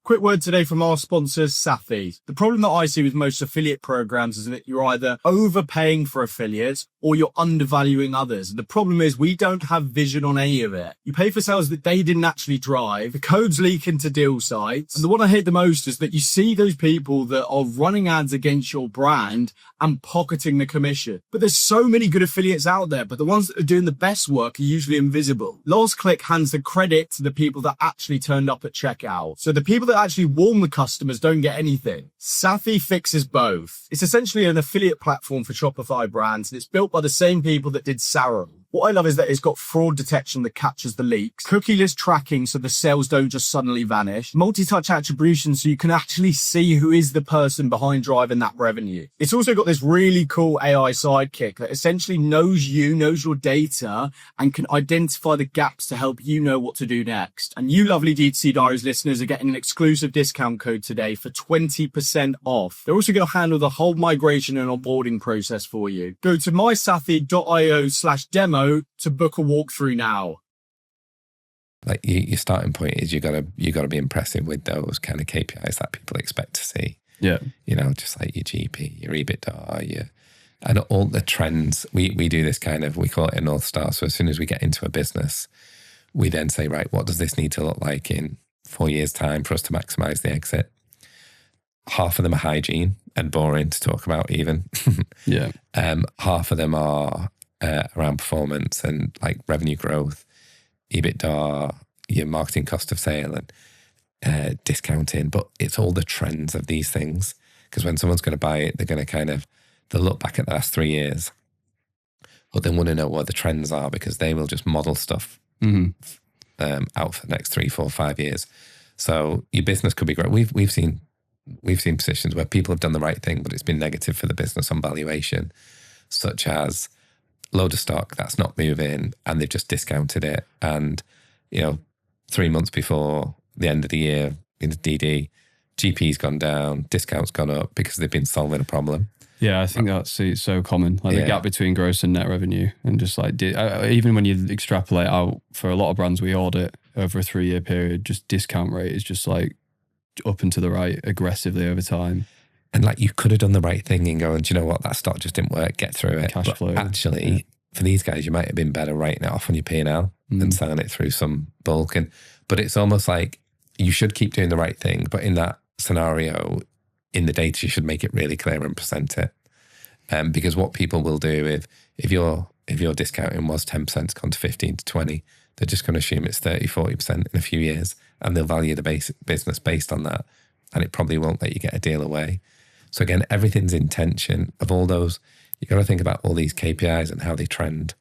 Quick word today from our sponsors, Safi. The problem that I see with most affiliate programs is that you're either overpaying for affiliates or you're undervaluing others. And the problem is we don't have vision on any of it. You pay for sales that they didn't actually drive. The codes leak into deal sites. And the one I hate the most is that you see those people that are running ads against your brand and pocketing the commission. But there's so many good affiliates out there, but the ones that are doing the best work are usually invisible. Last Click hands the credit to the people that actually turned up at checkout. So the people that actually warn the customers don't get anything. Safi fixes both. It's essentially an affiliate platform for Shopify brands, and it's built by the same people that did Sarah. What I love is that it's got fraud detection that captures the leaks, cookieless tracking so the sales don't just suddenly vanish, multi-touch attribution so you can actually see who is the person behind driving that revenue. It's also got this really cool AI sidekick that essentially knows your data, and can identify the gaps to help you know what to do next. And you lovely D2C Diaries listeners are getting an exclusive discount code today for 20% off. They're also going to handle the whole migration and onboarding process for you. Go to mysafi.io/demo to book a walkthrough now. Your starting point is you gotta be impressive with those kind of KPIs that people expect to see. Yeah. Just like your GP, your EBITDA, and all the trends. We do this we call it a North Star. So as soon as we get into a business, we then say, right, what does this need to look like in 4 years' time for us to maximize the exit? Half of them are hygiene and boring to talk about even. Yeah. Half of them are around performance and revenue growth, EBITDA, your marketing cost of sale, and discounting. But it's all the trends of these things, because when someone's going to buy it, they're going to they'll look back at the last 3 years, but they want to know what the trends are, because they will just model stuff out for the next 3, 4, 5 years. So your business could be great. We've seen positions where people have done the right thing, but it's been negative for the business on valuation, such as load of stock that's not moving and they've just discounted it. And, 3 months before the end of the year in the DD, GP's gone down, discount's gone up because they've been solving a problem. Yeah, I think that's so common. Like the Yeah. gap between gross and net revenue, and just like even when you extrapolate out for a lot of brands we audit over a 3-year period, just discount rate is just like up and to the right aggressively over time. And like you could have done the right thing and going, do you know what, that stock just didn't work, get through it. Cash but flow. Actually, for these guys, you might have been better writing it off on your P&L and selling it through some bulk. But it's almost like you should keep doing the right thing. But in that scenario, in the data, you should make it really clear and present it. Because what people will do if your discounting was 10%, it's gone to 15 to 20, they're just going to assume it's 30, 40% in a few years, and they'll value the business based on that. And it probably won't let you get a deal away. So again, everything's intention of all those. You've got to think about all these KPIs and how they trend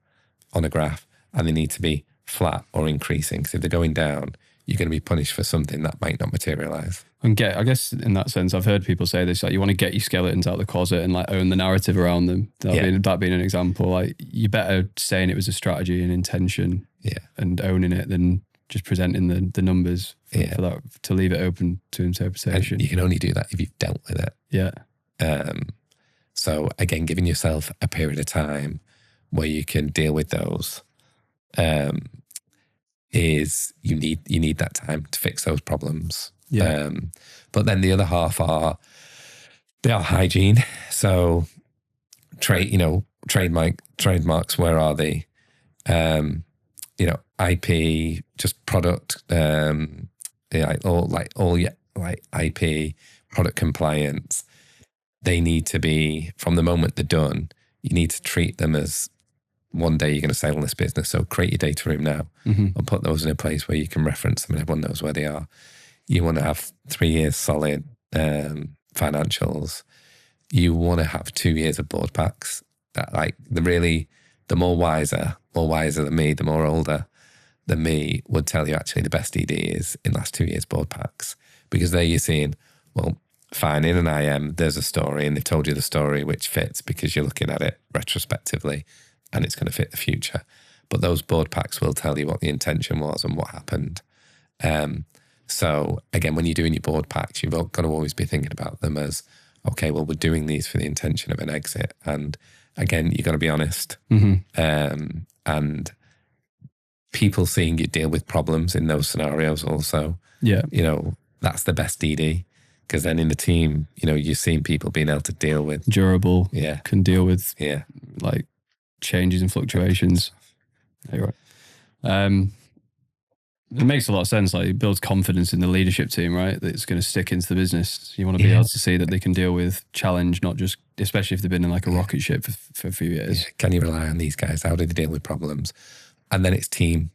on a graph, and they need to be flat or increasing. Because if they're going down, you're going to be punished for something that might not materialize. And I guess in that sense, I've heard people say this, like you want to get your skeletons out of the closet and like own the narrative around them. That being an example, like you're better saying it was a strategy and intention and owning it than just presenting the numbers for that, to leave it open to interpretation. And you can only do that if you've dealt with it. Yeah. So again, giving yourself a period of time where you can deal with those is you need that time to fix those problems. Yeah. But then the other half are hygiene. So trademarks, where are they? IP, just product, IP, product compliance. They need to be, from the moment they're done, you need to treat them as one day you're going to sail on this business. So create your data room now and put those in a place where you can reference them and everyone knows where they are. You want to have 3 years solid financials. You want to have 2 years of board packs. That the more wiser than me, the more older than me would tell you actually the best ED is in last 2 years board packs, because there you're seeing, well, fine, in an IM, there's a story and they've told you the story which fits because you're looking at it retrospectively and it's going to fit the future. But those board packs will tell you what the intention was and what happened. So again, when you're doing your board packs, you've got to always be thinking about them as, okay, well, we're doing these for the intention of an exit. And again, you've got to be honest. And people seeing you deal with problems in those scenarios also. Yeah. That's the best DD. Because then in the team, you're seeing people being able to deal with. Durable. Yeah. Can deal with like changes and fluctuations. You're right. It makes a lot of sense. Like it builds confidence in the leadership team, right? That it's going to stick into the business. You want to be able to see that they can deal with challenge, not just, especially if they've been in like a rocket ship for a few years. Yeah. Can you rely on these guys? How do they deal with problems? And then it's team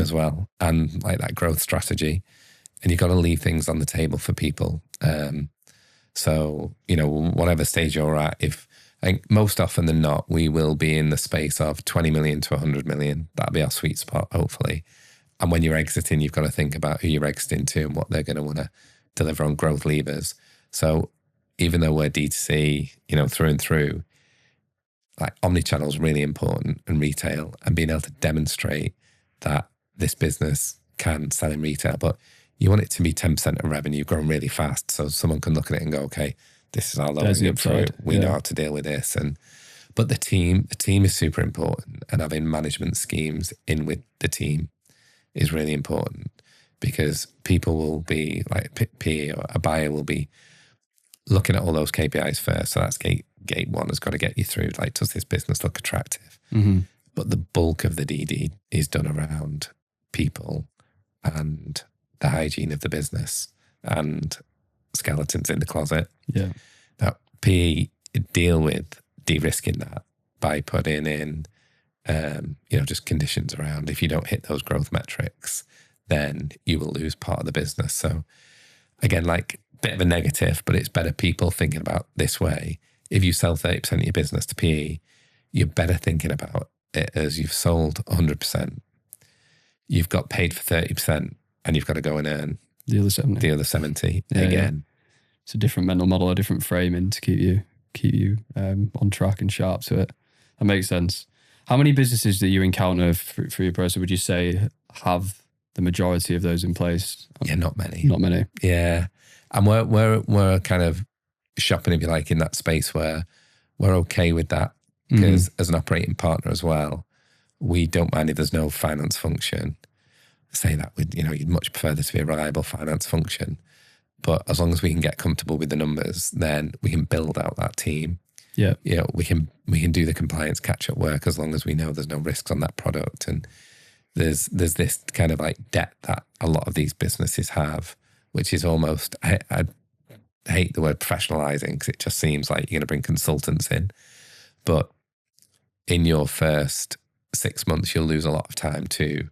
as well. And like that growth strategy. And you've got to leave things on the table for people. So, whatever stage you're at, I think most often than not, we will be in the space of 20 million to 100 million. That'll be our sweet spot, hopefully. And when you're exiting, you've got to think about who you're exiting to and what they're going to want to deliver on growth levers. So even though we're D2C, through and through, like omnichannel is really important, and retail, and being able to demonstrate that this business can sell in retail, but you want it to be 10% of revenue growing really fast. So someone can look at it and go, okay, this is our low-hanging fruit. We know how to deal with this. But the team is super important, and having management schemes in with the team is really important, because people will be like PE or a buyer will be looking at all those KPIs first. So that's gate one has got to get you through. Like, does this business look attractive? But the bulk of the DD is done around people and the hygiene of the business and skeletons in the closet. Yeah. Now, PE deal with de-risking that by putting in just conditions around, if you don't hit those growth metrics, then you will lose part of the business. So again, like a bit of a negative, but it's better people thinking about this way. If you sell 30% of your business to PE, you're better thinking about it as you've sold 100%. You've got paid for 30% and you've got to go and earn the other 70 again. It's a different mental model, a different framing to keep you on track and sharp to it. That makes sense. How many businesses that you encounter through your process would you say have the majority of those in place? Yeah, not many. Not many. Yeah. And we're kind of shopping, if you like, in that space where we're okay with that because as an operating partner as well, we don't mind if there's no finance function. Say that with, you'd much prefer there to be a reliable finance function. But as long as we can get comfortable with the numbers, then we can build out that team. Yeah. We can do the compliance catch-up work as long as we know there's no risks on that product. And there's this kind of like debt that a lot of these businesses have, which is almost, I hate the word professionalizing because it just seems like you're going to bring consultants in. But in your first 6 months, you'll lose a lot of time to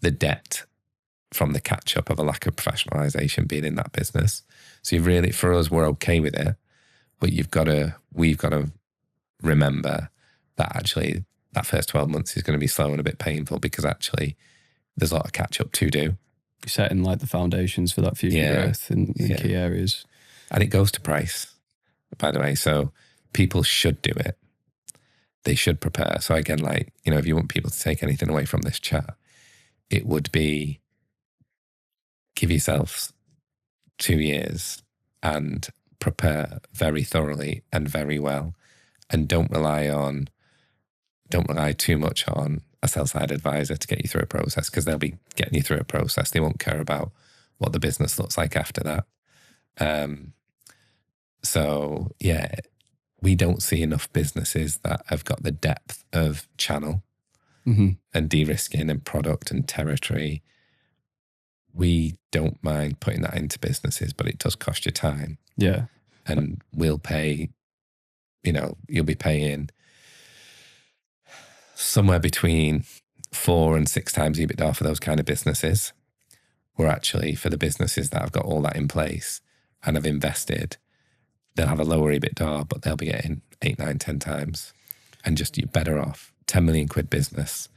the debt from the catch-up of a lack of professionalization being in that business. So you really, for us, we're okay with it, but we've got to remember that actually that first 12 months is going to be slow and a bit painful because actually there's a lot of catch-up to do. You're setting like the foundations for that future growth in key areas. And it goes to price, by the way. So people should do it. They should prepare. So again, like, if you want people to take anything away from this chat, it would be give yourself 2 years and prepare very thoroughly and very well. And don't rely too much on a sell-side advisor to get you through a process because they'll be getting you through a process. They won't care about what the business looks like after that. So yeah, we don't see enough businesses that have got the depth of channel and de-risking and product and territory. We don't mind putting that into businesses, but it does cost you time. Yeah. And we'll pay, you'll be paying somewhere between 4 and 6 times EBITDA for those kind of businesses. Where actually for the businesses that have got all that in place and have invested, they'll have a lower EBITDA, but they'll be getting 8, 9, 10 times. And just you're better off 10 million quid business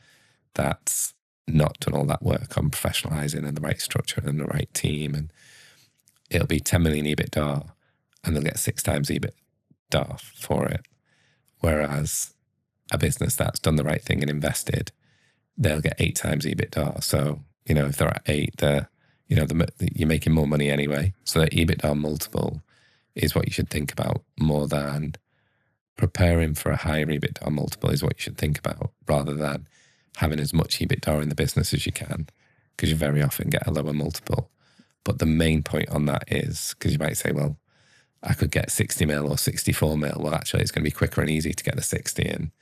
that's not done all that work on professionalizing and the right structure and the right team. And it'll be 10 million EBITDA and they'll get 6 times EBITDA for it. Whereas a business that's done the right thing and invested, they'll get 8 times EBITDA. So, if they're at 8, you're making more money anyway. So the EBITDA multiple is what you should think about more than preparing for a higher EBITDA multiple is what you should think about rather than having as much EBITDA in the business as you can because you very often get a lower multiple. But the main point on that is because you might say, well, I could get 60 mil or 64 mil. Well, actually, it's going to be quicker and easy to get the 60 in.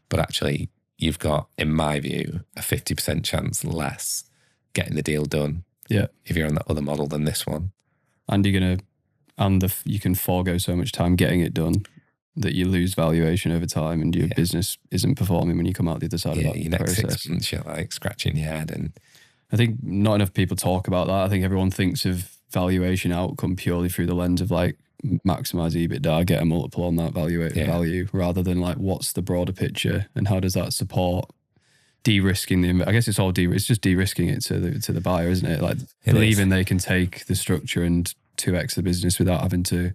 But actually, you've got, in my view, a 50% chance less getting the deal done. Yeah. If you're on that other model than this one. And you can forego so much time getting it done that you lose valuation over time and your business isn't performing when you come out the other side of that your next process. 6 months, you're like scratching your head. And I think not enough people talk about that. I think everyone thinks of valuation outcome purely through the lens of like maximize EBITDA, get a multiple on that value rather than like what's the broader picture and how does that support de-risking the, I guess it's just de-risking it to the buyer, isn't it? Like believing they can take the structure and 2x the business without having to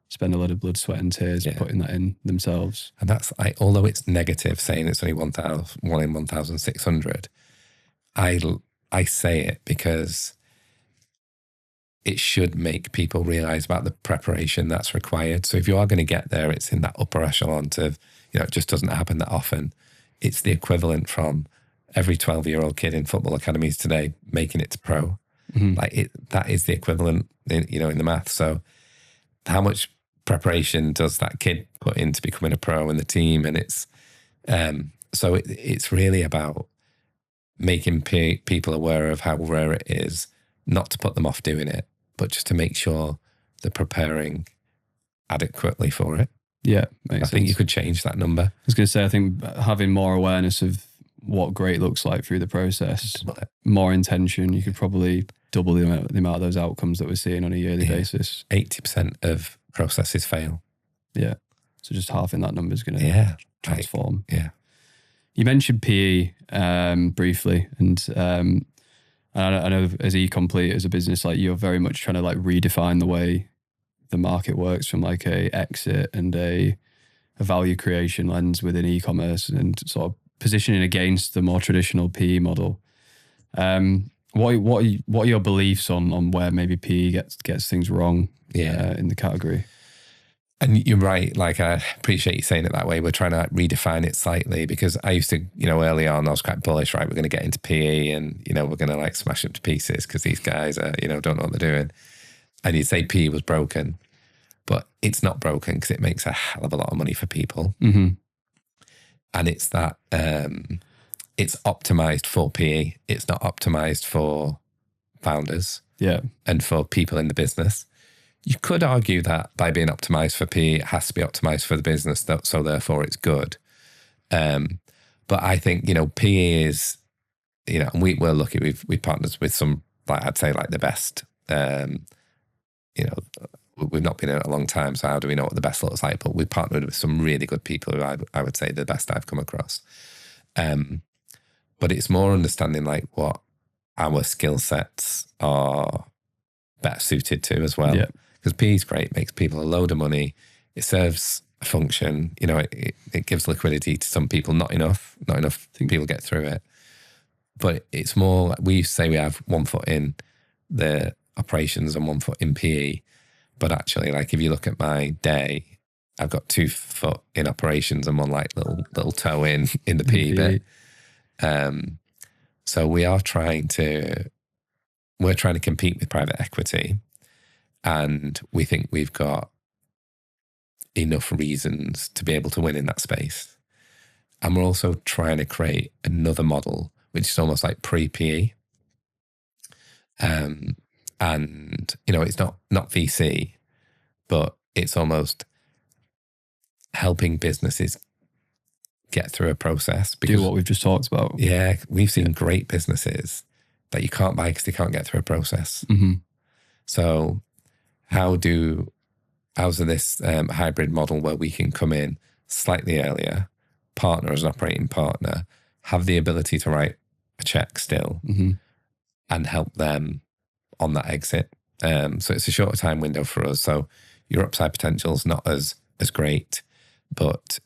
spend a lot of blood, sweat and tears putting that in themselves. And that's like, although it's negative saying it's only 1 in 1,600, I say it because it should make people realize about the preparation that's required. So if you are going to get there, it's in that upper echelon of, it just doesn't happen that often. It's the equivalent from every 12-year-old kid in football academies today making it to pro. That is the equivalent, in the math. So how much preparation does that kid put into becoming a pro in the team? And it's it's really about making people aware of how rare it is, not to put them off doing it, but just to make sure they're preparing adequately for it. Yeah, I think you could change that number. I was going to say, I think having more awareness of what great looks like through the process, more intention, you could probably double the amount of those outcomes that we're seeing on a yearly basis. 80% of processes fail. Yeah. So just halving that number is going to transform. Yeah. You mentioned PE briefly, and I know as eComplete as a business, like you're very much trying to like redefine the way the market works from like a exit and a value creation lens within e-commerce and sort of positioning against the more traditional PE model. What are your beliefs on where maybe PE gets things wrong in the category? And you're right. Like, I appreciate you saying it that way. We're trying to redefine it slightly, because I used to, early on, I was quite bullish, right? We're going to get into PE and, we're going to like smash it to pieces because these guys are, don't know what they're doing. And you'd say PE was broken, but it's not broken because it makes a hell of a lot of money for people. Mm-hmm. And it's that, it's optimized for PE. It's not optimized for founders and for people in the business. You could argue that by being optimized for PE, it has to be optimized for the business, so therefore it's good. But I think, PE is, and we're lucky. We've partnered with some, like I'd say, like the best. We've not been in it a long time, so how do we know what the best looks like? But we've partnered with some really good people who I would say the best I've come across. But it's more understanding like what our skill sets are better suited to as well. Because PE is great, makes people a load of money. It serves a function. It gives liquidity to some people. Not enough people get through it. But it's more like we used to say we have 1 foot in the operations and 1 foot in PE. But actually, like if you look at my day, I've got 2 foot in operations and 1 like little toe in the PE bit. So we're trying to compete with private equity, and we think we've got enough reasons to be able to win in that space. And we're also trying to create another model, which is almost like pre-PE. And, it's not VC, but it's almost helping businesses get through a process. Because, do what we've just talked about. Yeah, we've seen great businesses that you can't buy because they can't get through a process. Mm-hmm. So how's this hybrid model where we can come in slightly earlier, partner as an operating partner, have the ability to write a check still, and help them on that exit. So it's a shorter time window for us. So your upside potential is not as great, but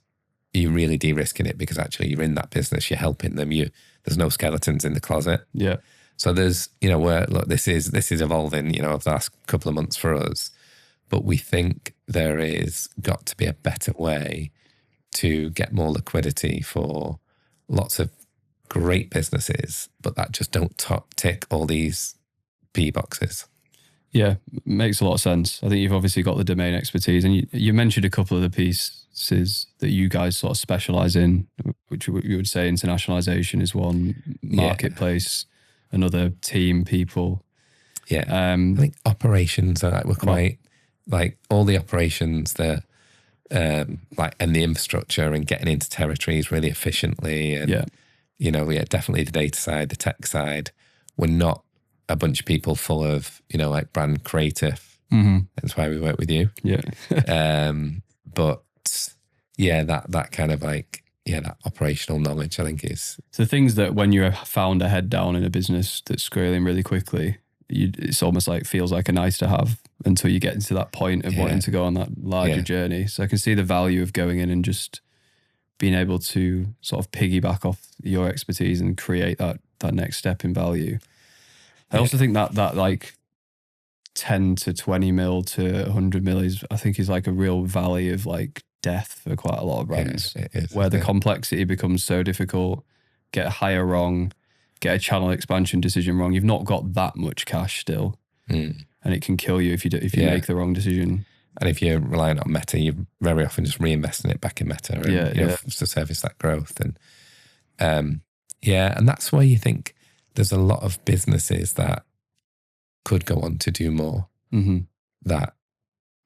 you're really de-risking it because actually you're in that business, you're helping them. There's no skeletons in the closet. Yeah. So there's, this is evolving, over the last couple of months for us, but we think there is got to be a better way to get more liquidity for lots of great businesses, but that just don't tick all these P boxes. Yeah, makes a lot of sense. I think you've obviously got the domain expertise, and you mentioned a couple of the pieces that you guys sort of specialize in, which you would say internationalization is one, marketplace, another, team, people. Yeah, I think operations are we're quite like all the operations that and the infrastructure and getting into territories really efficiently, and definitely the data side, the tech side. We're not a bunch of people full of like brand creative. That's why we work with you. But yeah, that kind of that operational knowledge I think is so things that when you're a founder head down in a business that's scaling really quickly, it's almost like feels like a nice to have until you get into that point of wanting to go on that larger journey. So I can see the value of going in and just being able to sort of piggyback off your expertise and create that next step in value. I also think that like 10 to 20 mil to 100 mil is like a real valley of like death for quite a lot of brands, where the complexity becomes so difficult, get a hire wrong, get a channel expansion decision wrong. You've not got that much cash still, and it can kill you if you make the wrong decision. And if you're relying on Meta, you're very often just reinvesting it back in Meta to service that growth. And and that's why you think there's a lot of businesses that could go on to do more that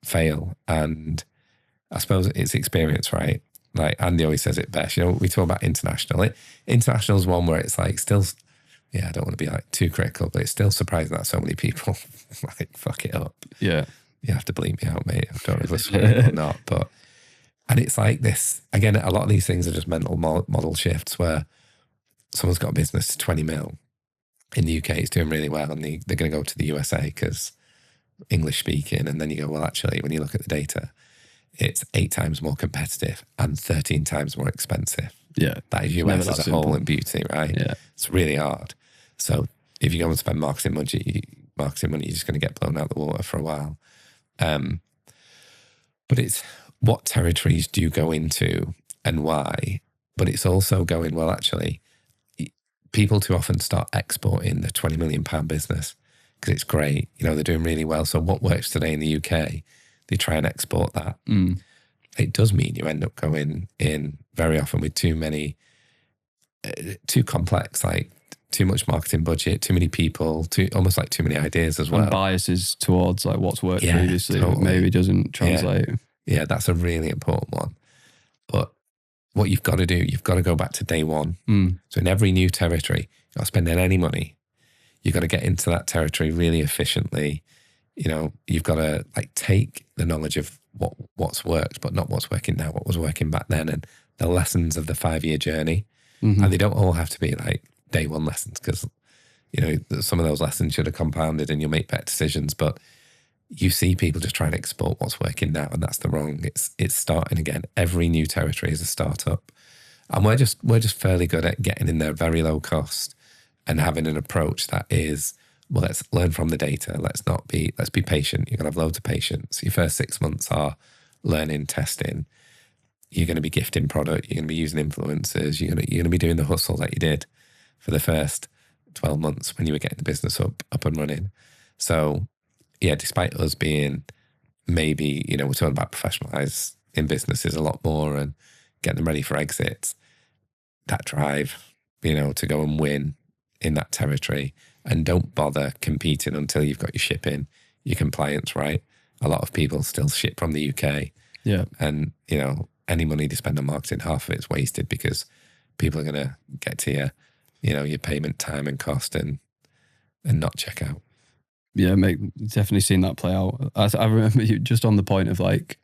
fail. And I suppose it's experience, right? Like Andy always says it best. We talk about international. International is one where it's like still, I don't want to be like too critical, but it's still surprising that so many people like fuck it up. Yeah. You have to bleep me out, mate. I don't know if it's or not, and it's like this, again, a lot of these things are just mental model shifts where someone's got a business to 20 mil. In the UK, it's doing really well, and they're going to go to the USA because English speaking. And then you go, well, actually, when you look at the data, it's 8 times more competitive and 13 times more expensive. Yeah. That is US as a whole in beauty, right? Yeah. It's really hard. So if you go and spend marketing money, you're just going to get blown out the water for a while. But it's what territories do you go into and why. But it's also going, well, actually, people too often start exporting the £20 million business because it's great. You know, they're doing really well. So what works today in the UK, they try and export that. It does mean you end up going in very often with too many, too complex, like too much marketing budget, too many people, almost like too many ideas as well. And biases towards like what's worked previously, totally. Maybe doesn't translate. Yeah, that's a really important one. But what you've got to do, you've got to go back to day one. So in every new territory, you're not spending any money. You've got to get into that territory really efficiently. You know, you've got to like take the knowledge of what's worked, but not what's working now, what was working back then, and the lessons of the 5-year journey. And they don't all have to be like day one lessons, because, you know, some of those lessons should have compounded and you'll make better decisions. But you see people just trying to export what's working now, and that's the wrong. It's starting again. Every new territory is a startup. And we're just fairly good at getting in there very low cost and having an approach that is, well, let's learn from the data. Let's be patient. You're going to have loads of patience. Your first 6 months are learning, testing. You're going to be gifting product. You're going to be using influencers. You're going to be doing the hustle that you did for the first 12 months when you were getting the business up and running. So yeah, despite us being maybe, you know, we're talking about professionalize in businesses a lot more and getting them ready for exits, that drive, you know, to go and win in that territory, and don't bother competing until you've got your shipping, your compliance right. A lot of people still ship from the UK. Yeah. And, you know, any money they spend on marketing, half of it's wasted because people are going to get to your payment time and cost and not check out. Yeah, definitely seen that play out. I remember you just on the point of like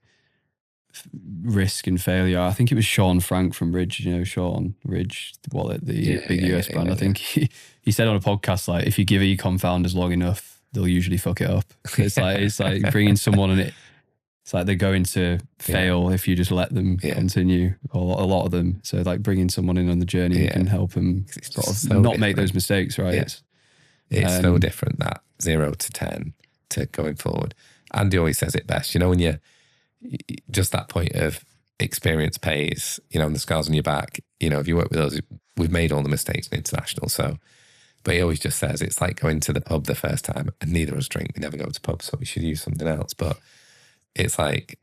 risk and failure. I think it was Sean Frank from Ridge, you know, Sean Ridge Wallet, the big US brand. I think he said on a podcast, like, if you give ecom founders long enough, they'll usually fuck it up. It's like bringing someone in it's like they're going to fail if you just let them continue, or a lot of them. So like bringing someone in on the journey who can help them sort of not different. Make those mistakes, right? Yeah. It's so different, that 0 to 10 to going forward. Andy always says it best, you know, when you're just that point of experience pays, you know, and the scars on your back, you know, if you work with us, we've made all the mistakes in international. So, but he always just says it's like going to the pub the first time, and neither of us drink, we never go to pubs, so we should use something else. But it's like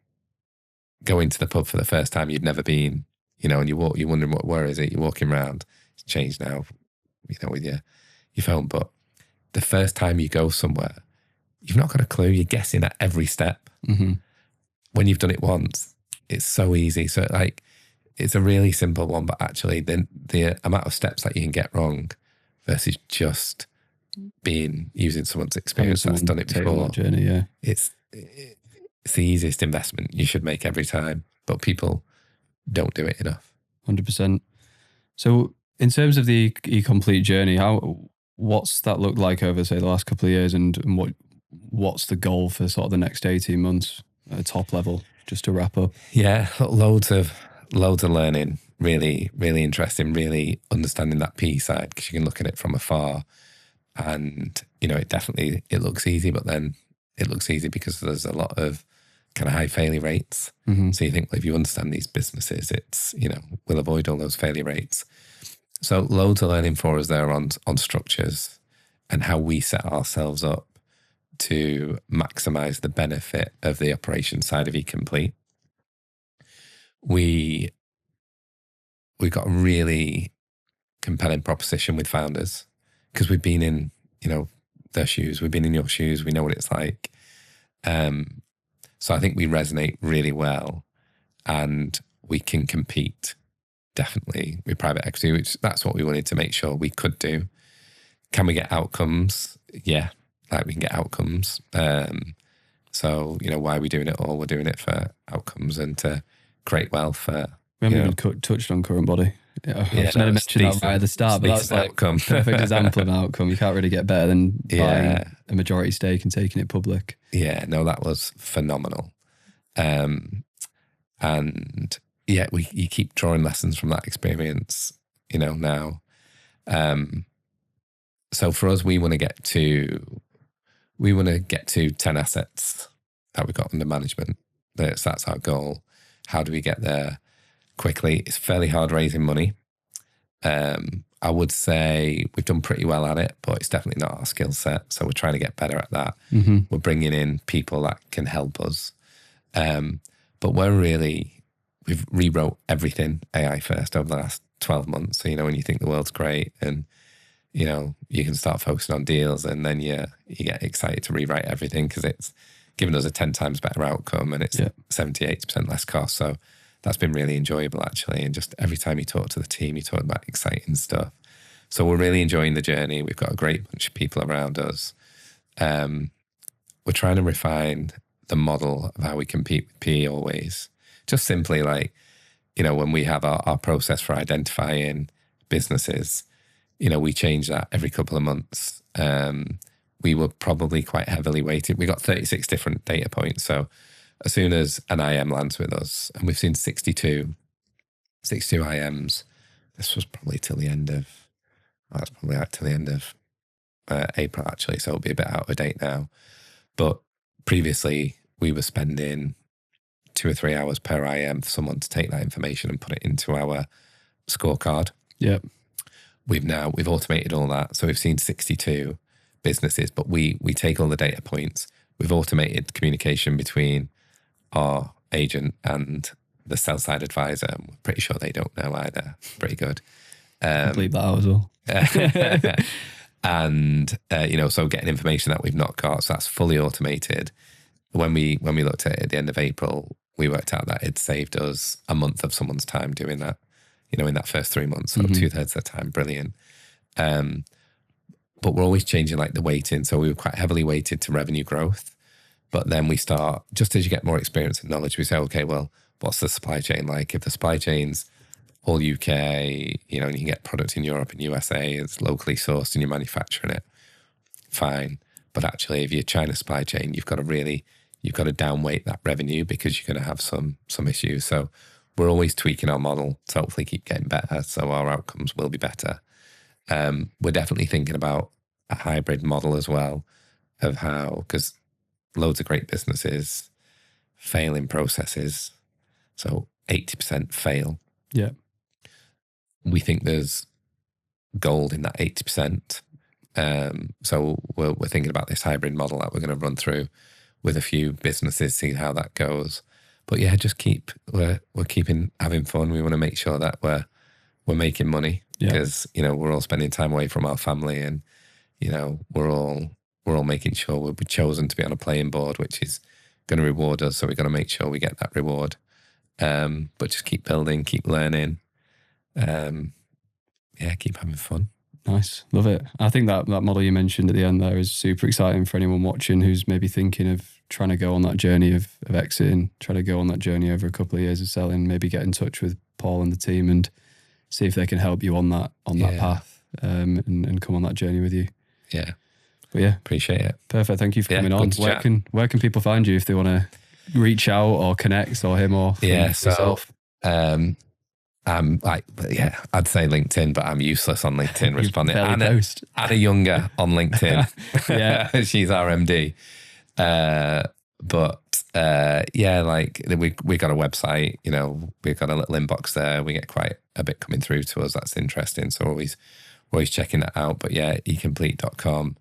going to the pub for the first time you've never been, you know, and you're wondering where is it? You're walking around, it's changed now, you know, with your phone. But the first time you go somewhere, you've not got a clue. You're guessing at every step. When you've done it once, it's so easy. So like, it's a really simple one, but actually the amount of steps that you can get wrong versus just using someone's experience that's done it before. Journey, It's the easiest investment you should make every time, but people don't do it enough. 100%. So in terms of the eComplete journey, what's that looked like over, say, the last couple of years, and what's the goal for sort of the next 18 months at a top level, just to wrap up? Yeah, loads of learning, really, really interesting, really understanding that P side, because you can look at it from afar and, you know, it looks easy, but then it looks easy because there's a lot of kind of high failure rates. So you think, well, if you understand these businesses, it's, you know, we'll avoid all those failure rates. So loads of learning for us there on structures and how we set ourselves up to maximize the benefit of the operation side of eComplete. We got a really compelling proposition with founders because we've been in, you know, their shoes, we've been in your shoes, we know what it's like. So I think we resonate really well, and we can compete definitely with private equity, which that's what we wanted to make sure we could do. Can we get outcomes? Yeah, like we can get outcomes. So, you know, why are we doing it all? We're doing it for outcomes and to create wealth. We haven't even touched on current body. I was going to mention that right at the start, but that's like outcome. Perfect example of an outcome. You can't really get better than buying a majority stake and taking it public. Yeah, no, that was phenomenal. And yeah, you keep drawing lessons from that experience, you know, now. So for us, we want to get to 10 assets that we got under management That's our goal. How do we get there quickly? It's fairly hard raising money. I would say we've done pretty well at it, but it's definitely not our skill set. So we're trying to get better at that. Mm-hmm. We're bringing in people that can help us. But we've rewrote everything AI first over the last 12 months. So, when you think the world's great and, you can start focusing on deals, and then you get excited to rewrite everything because it's given us a 10 times better outcome, and it's 70-80% less cost. So that's been really enjoyable, actually. And just every time you talk to the team, you talk about exciting stuff. So we're really enjoying the journey. We've got a great bunch of people around us. We're trying to refine the model of how we compete with PE always. Just simply when we have our process for identifying businesses, we change that every couple of months. We were probably quite heavily weighted. We got 36 different data points. So as soon as an IM lands with us, and we've seen 62 IMs, this was probably till the end of, April, actually. So it'll be a bit out of date now. But previously, we were spending 2 or 3 hours per IM for someone to take that information and put it into our scorecard. Yep. We've automated all that. So we've seen 62 businesses, but we take all the data points. We've automated communication between our agent and the sell-side advisor. I'm pretty sure they don't know either. Pretty good. Believe that out as well. And, so getting information that we've not got. So that's fully automated. When we looked at it at the end of April, we worked out that it saved us a month of someone's time doing that, in that first 3 months. So 2/3 of the time, brilliant. But we're always changing the weighting. So we were quite heavily weighted to revenue growth. But then we start, just as you get more experience and knowledge, we say, okay, well, what's the supply chain like? If the supply chain's all UK, and you can get product in Europe and USA, it's locally sourced and you're manufacturing it, fine. But actually, if you're China supply chain, you've got to downweight that revenue because you're going to have some issues. So we're always tweaking our model to hopefully keep getting better, so our outcomes will be better. We're definitely thinking about a hybrid model as well of how, because loads of great businesses fail in processes. So 80% fail. Yeah. We think there's gold in that 80%. So we're thinking about this hybrid model that we're going to run through with a few businesses, see how that goes. But yeah, just we're keeping having fun. We want to make sure that we're making money because, we're all spending time away from our family, and, we're all making sure we're chosen to be on a playing board, which is going to reward us. So we've got to make sure we get that reward. But just keep building, keep learning. Keep having fun. Nice. Love it. I think that model you mentioned at the end there is super exciting for anyone watching who's maybe thinking of trying to go on that journey of exiting, try to go on that journey over a couple of years of selling, maybe get in touch with Paul and the team and see if they can help you on that path and come on that journey with you. Yeah. But yeah. Appreciate it. Perfect. Thank you for coming on. Where can people find you if they want to reach out or connect or hear more from yourself? I'd say LinkedIn, but I'm useless on LinkedIn responding. Anna Younger on LinkedIn. Yeah. She's our MD. We got a website, we've got a little inbox there. We get quite a bit coming through to us. That's interesting. So we're always checking that out. But yeah, eComplete.com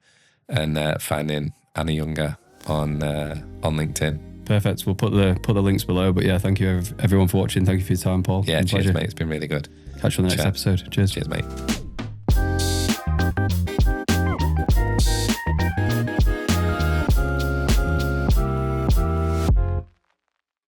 and finding Anna Younger on LinkedIn. Perfect. We'll put the links below. But yeah, thank you everyone for watching. Thank you for your time, Paul. Yeah, cheers, mate. It's been really good. Catch you on the next episode. Cheers. Cheers, mate.